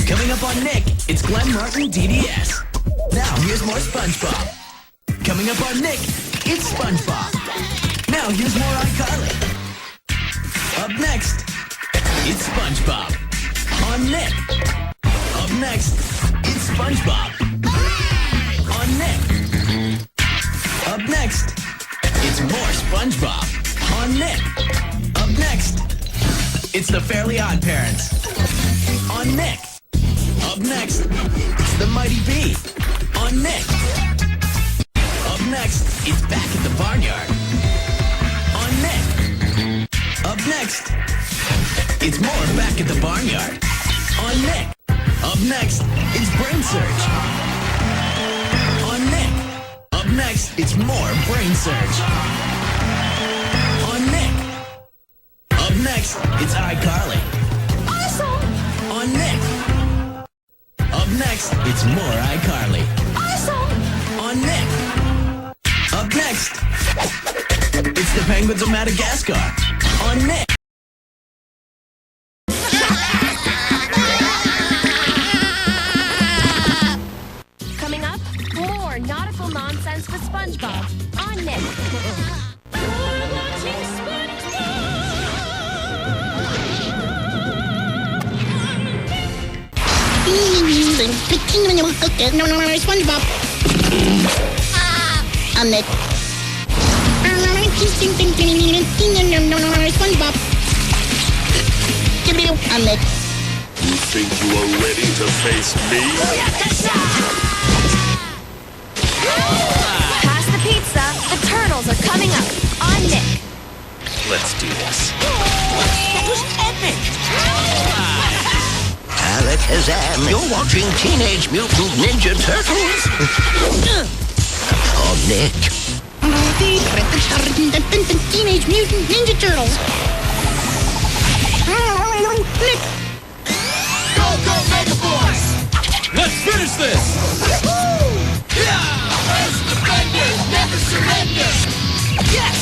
Coming up on Nick, it's Glenn Martin DDS. Now here's more SpongeBob. Coming up on Nick, it's SpongeBob. Now here's more iCarly. Up next, it's SpongeBob on Nick. Up next, it's SpongeBob on Nick. Up next, it's more SpongeBob on Nick. Up next, it's the Fairly Odd Parents on Nick. Up next, it's the Mighty B on Nick. Up next, it's Back at the Barnyard on Nick. Up next, it's more Back at the Barnyard on Nick. Up next, it's Brain Surge on Nick. Up next, it's more Brain Surge on Nick. Up next, it's iCarly. Awesome! On Nick. Up next, it's more iCarly. Awesome! On Nick. Up next, it's the Penguins of Madagascar. On Nick. Coming up, more nautical nonsense with SpongeBob on Nick. SpongeBob. I'm Nick. SpongeBob. I'm Nick. You think you are ready to face me? Pass the pizza. The turtles are coming up on Nick. Let's do this. That was epic! Alakazam, you're watching Teenage Mutant Ninja Turtles? Oh, Nick. Teenage Mutant Ninja Turtles. Nick. Go, go, Mega Force! Let's finish this! First defenders never surrender! Yes!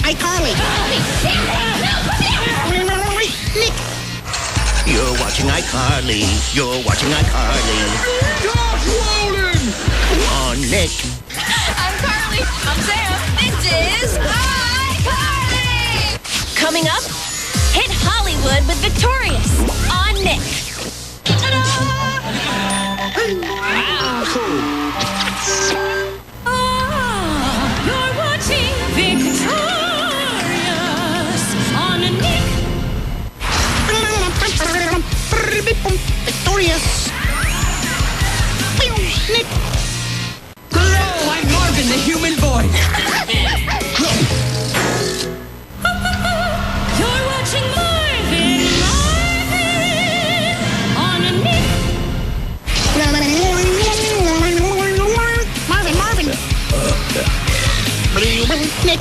iCarly. Nick! You're watching iCarly. You're watching iCarly. Josh Rowling! Come on, Nick. I'm Carly. I'm Sam. This is iCarly! Coming up, hit Hollywood with Victorious on Nick. You're watching Victorious on Nick. Victorious. Nick. Hello, I'm Marvin, the human boy. You're watching Marvin on Nick. Marvin. Nick.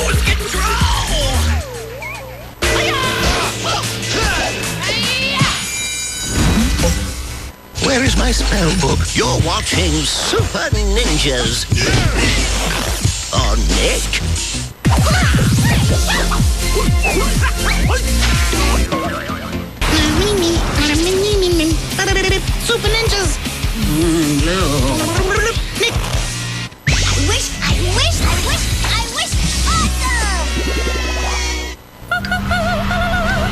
Let's get Where is my spell book? You're watching Super Ninjas. On Nick. Super Ninjas. Nick. I wish. Awesome!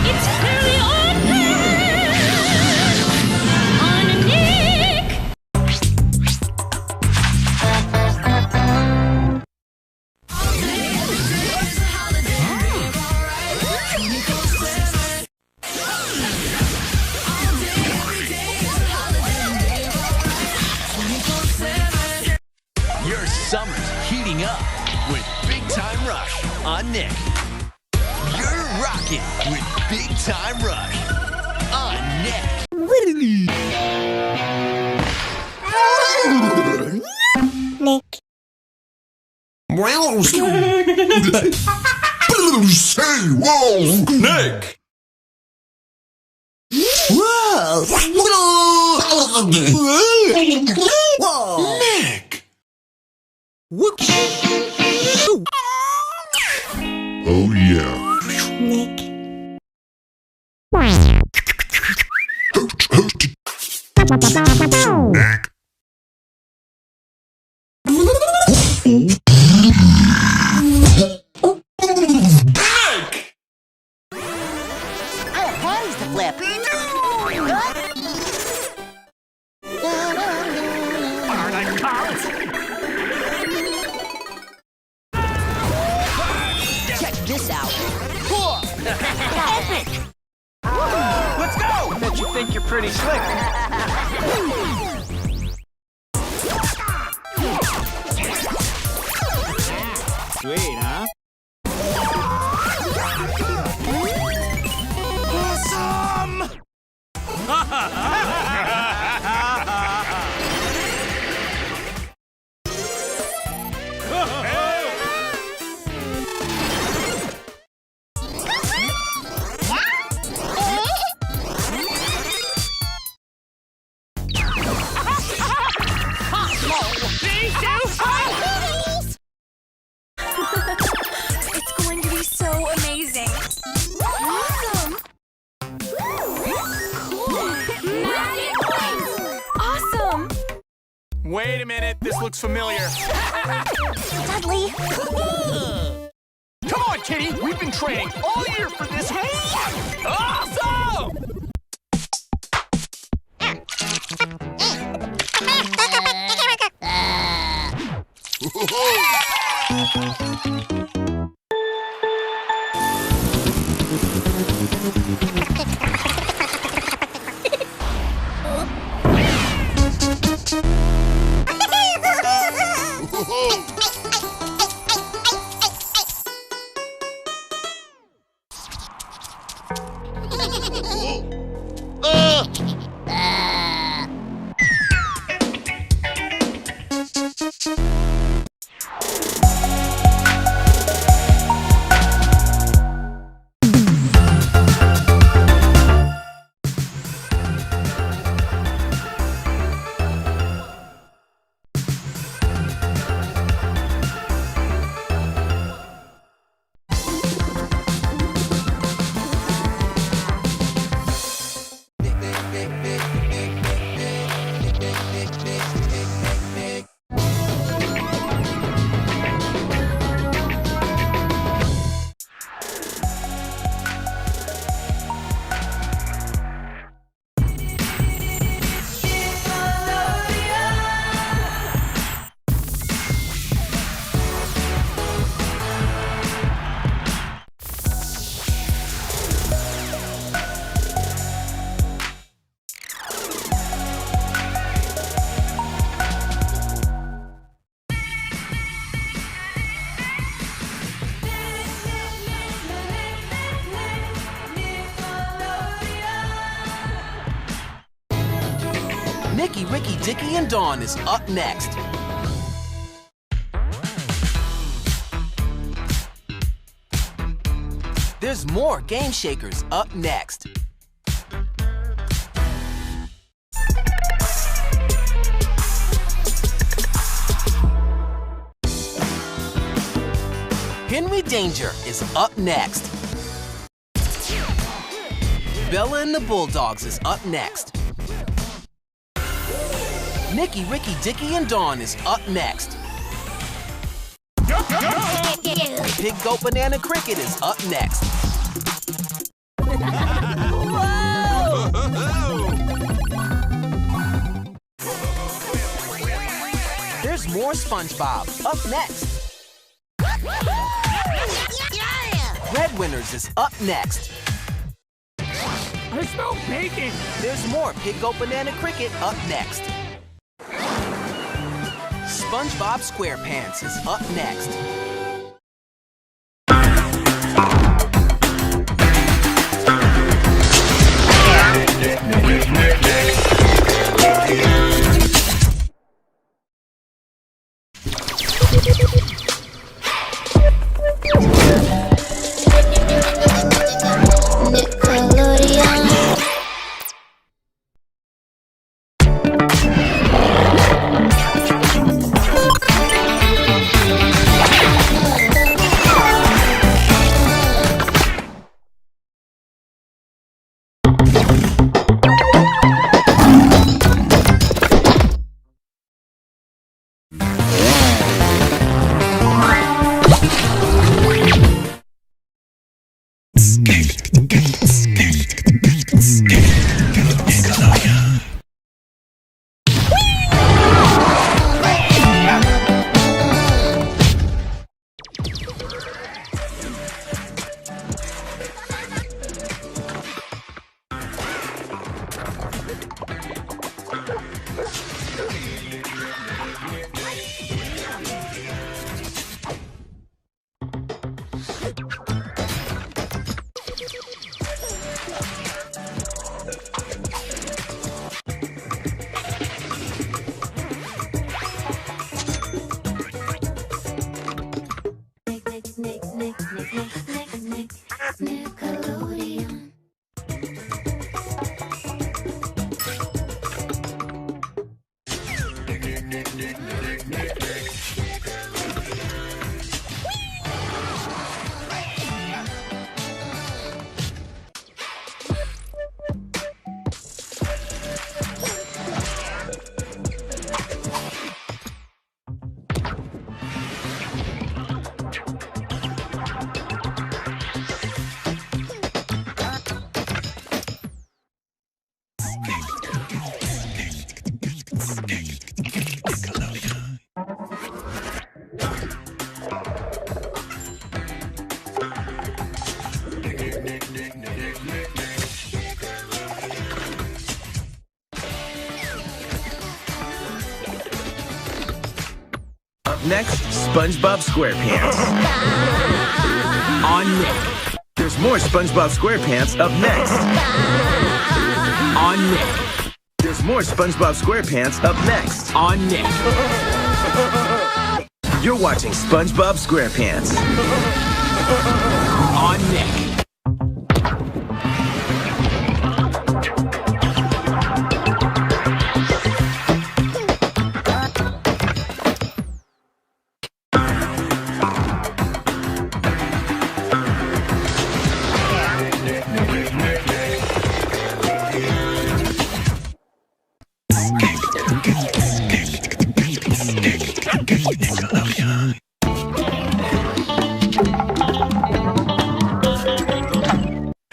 It's Harry on Nick. Your summer's heating up with Big Time Rush on Nick. You're rocking with Big Time Rush on Nick. Nick. Well, say, whoa, Nick! Whoa! Whoa! Nick! Oh, yeah. Nick. Nick. I have patties to flip. Check this out. Epic! Let's go! I bet you think you're pretty slick. Sweet, huh? It's going to be so amazing. Awesome. Cool. Magic points. Awesome. Wait a minute, this looks familiar. Dudley. Come on, Kitty! We've been training all year for this. Awesome! Dickie, and Dawn is up next. There's more Game Shakers up next. Henry Danger is up next. Bella and the Bulldogs is up next. Nicky, Ricky, Dickie, and Dawn is up next. Pig, Goat, Banana, Cricket is up next. There's more SpongeBob up next. Red Winners is up next. I smell bacon. There's more Pig, Goat, Banana, Cricket up next. SpongeBob SquarePants is up next. Nickelodeon. Next, SpongeBob SquarePants. On Nick. There's more SpongeBob SquarePants up next. On Nick. There's more SpongeBob SquarePants up next. On Nick. You're watching SpongeBob SquarePants. On Nick.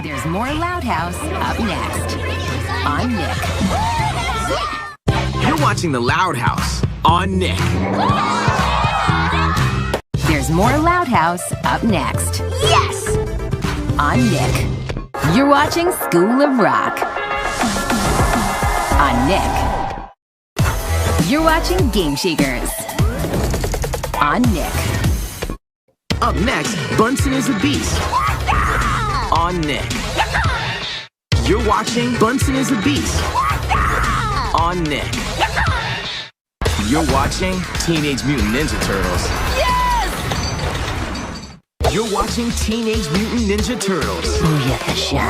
There's more Loud House up next. On Nick. You're watching The Loud House on Nick. There's more Loud House up next. Yes! On Nick. You're watching School of Rock. On Nick. You're watching Game Shakers. On Nick. Up next, Bunsen is a Beast. On Nick. You're watching Bunsen is a Beast. On Nick. You're watching Teenage Mutant Ninja Turtles. Yes! You're watching Teenage Mutant Ninja Turtles. Booyakasha.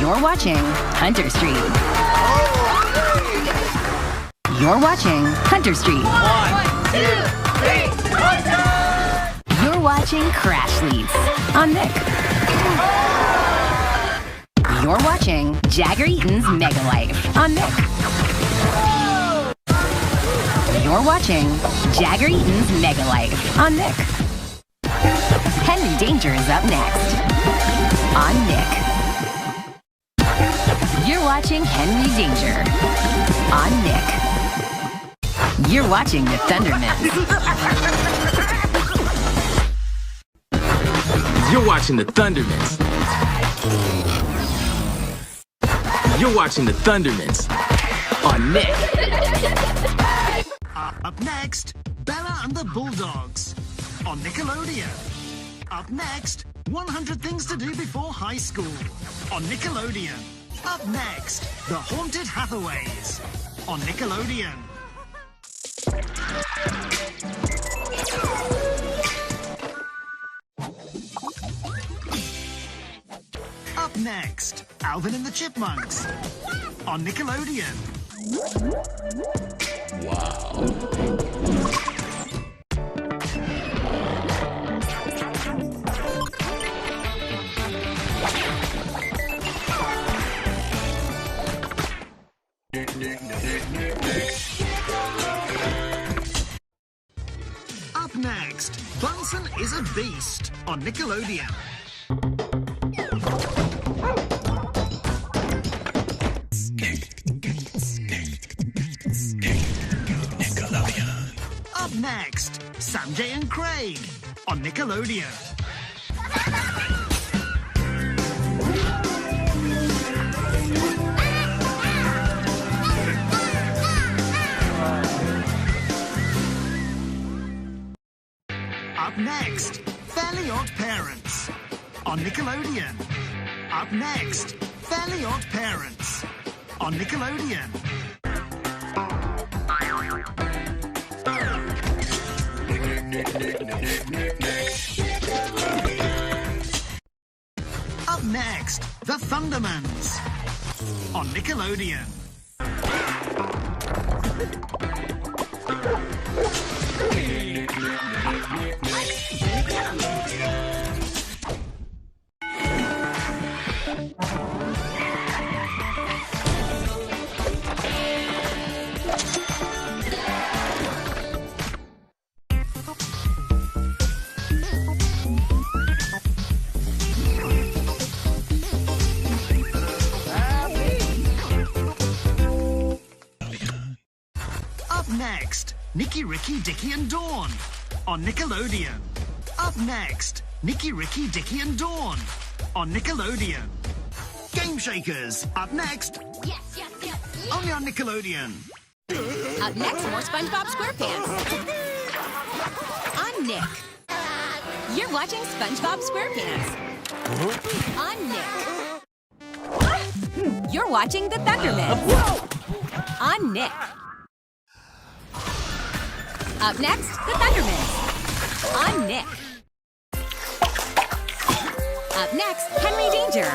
You're watching Hunter Street. You're watching Hunter Street. 1, 2, 3, Hunter! You're watching Crash Leads on Nick. You're watching Jagger Eaton's Mega Life on Nick. You're watching Jagger Eaton's Mega Life on Nick. Henry Danger is up next on Nick. You're watching Henry Danger on Nick. You're watching the Thundermans. You're watching the Thundermans. You're watching the Thundermans on Nick. Up next, Bella and the Bulldogs on Nickelodeon. Up next, 100 Things to Do Before High School on Nickelodeon. Up next, The Haunted Hathaways on Nickelodeon. Up next, Alvin and the Chipmunks on Nickelodeon. Wow. Up next, Bunsen is a Beast on Nickelodeon. Up next, Sanjay and Craig on Nickelodeon. Up next, Fairly Odd Parents on Nickelodeon. Up next, Fairly Odd Parents on Nickelodeon. Up next, The Thundermans on Nickelodeon. Up next, Nicky, Ricky, Dicky and Dawn on Nickelodeon. Up next, Nicky, Ricky, Dicky and Dawn on Nickelodeon. Game Shakers, up next. Yes, yes, yes. Only on Nickelodeon. Up next, more SpongeBob SquarePants on Nick. You're watching SpongeBob SquarePants on Nick. You're watching the Thundermans on Nick. Up next, the Thundermans on Nick. Up next, Henry Danger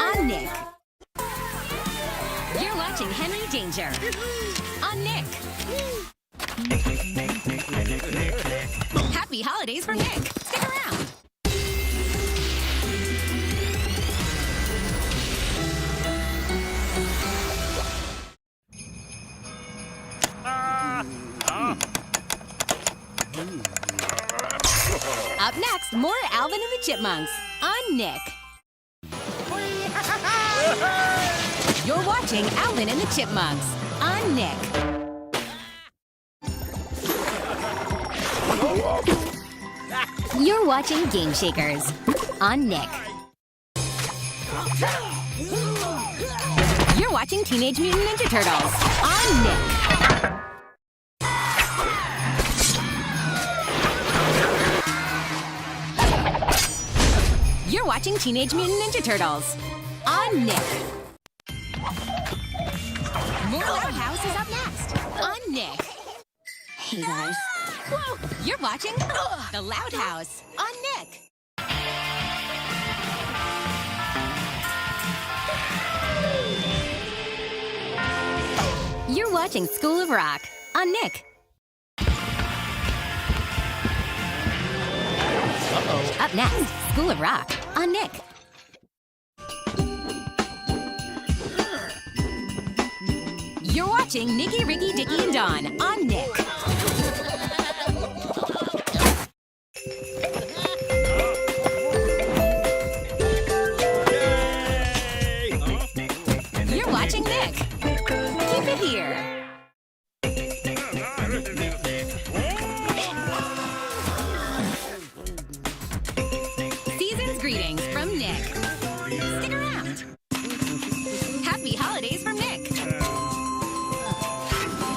on Nick. You're watching Henry Danger on Nick. Happy holidays for Nick. Stick around. Up next, more Alvin and the Chipmunks on Nick. You're watching Alvin and the Chipmunks on Nick. You're watching Game Shakers on Nick. You're watching Teenage Mutant Ninja Turtles on Nick. You're watching Teenage Mutant Ninja Turtles on Nick. More Loud House is up next. Hey, guys. Whoa! You're watching The Loud House on Nick. You're watching School of Rock on Nick. Uh-oh. Up next, School of Rock on Nick. You're watching Nicky, Ricky, Dicky, and Dawn on Nick. You're watching Nick. Keep it here. Season's greetings from Nick. Stick around. Happy holidays from Nick.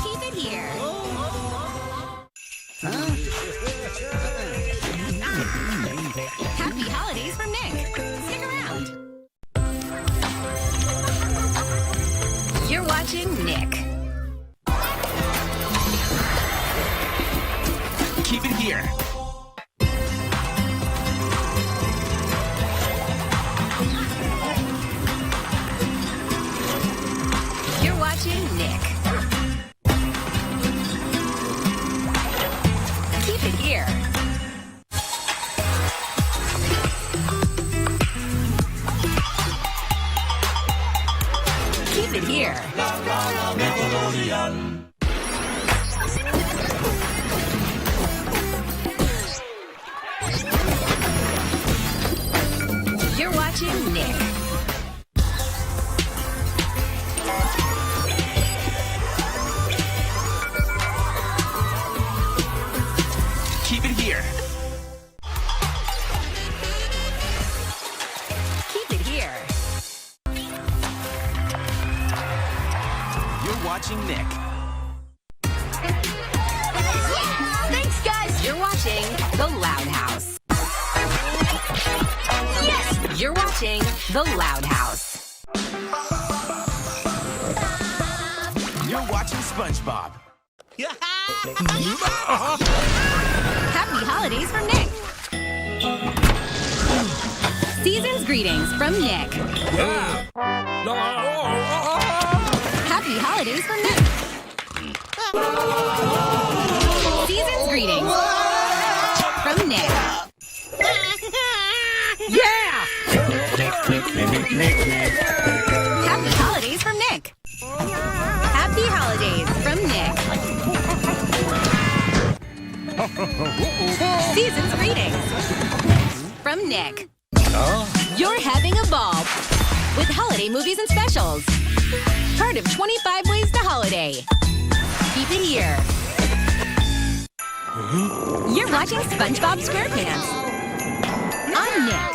Keep it here. Happy holidays from Nick. Stick around. You're watching Nick. Keep it here. You're watching Nick. Keep it here. Keep it here. Nickelodeon. You're watching Nick. Keep it here. Keep it here. You're watching Nick. Thanks, guys. You're watching The Loud House. Yes, you're watching The Loud House. You're watching SpongeBob. Happy holidays from Nick. Season's greetings from Nick. Happy holidays from Nick. Season's greetings from Nick. Yeah! Happy holidays from Nick. Happy holidays from Nick. Season's greetings from Nick. You're having a ball with holiday movies and specials. Part of 25 Ways to Holiday. Keep it here. You're watching SpongeBob SquarePants on Nick.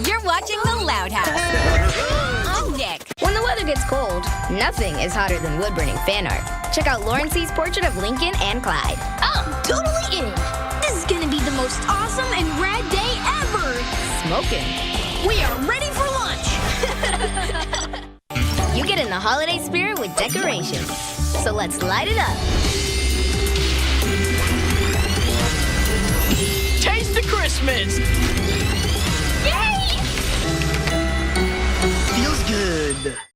You're watching The Loud House on Nick. When the weather gets cold, nothing is hotter than wood-burning fan art. Check out Lauren C's portrait of Lincoln and Clyde. I'm totally in. This is gonna be the most awesome and rad day ever. Smoking. We are ready for lunch. You get in the holiday spirit with decorations. So let's light it up. Taste the Christmas!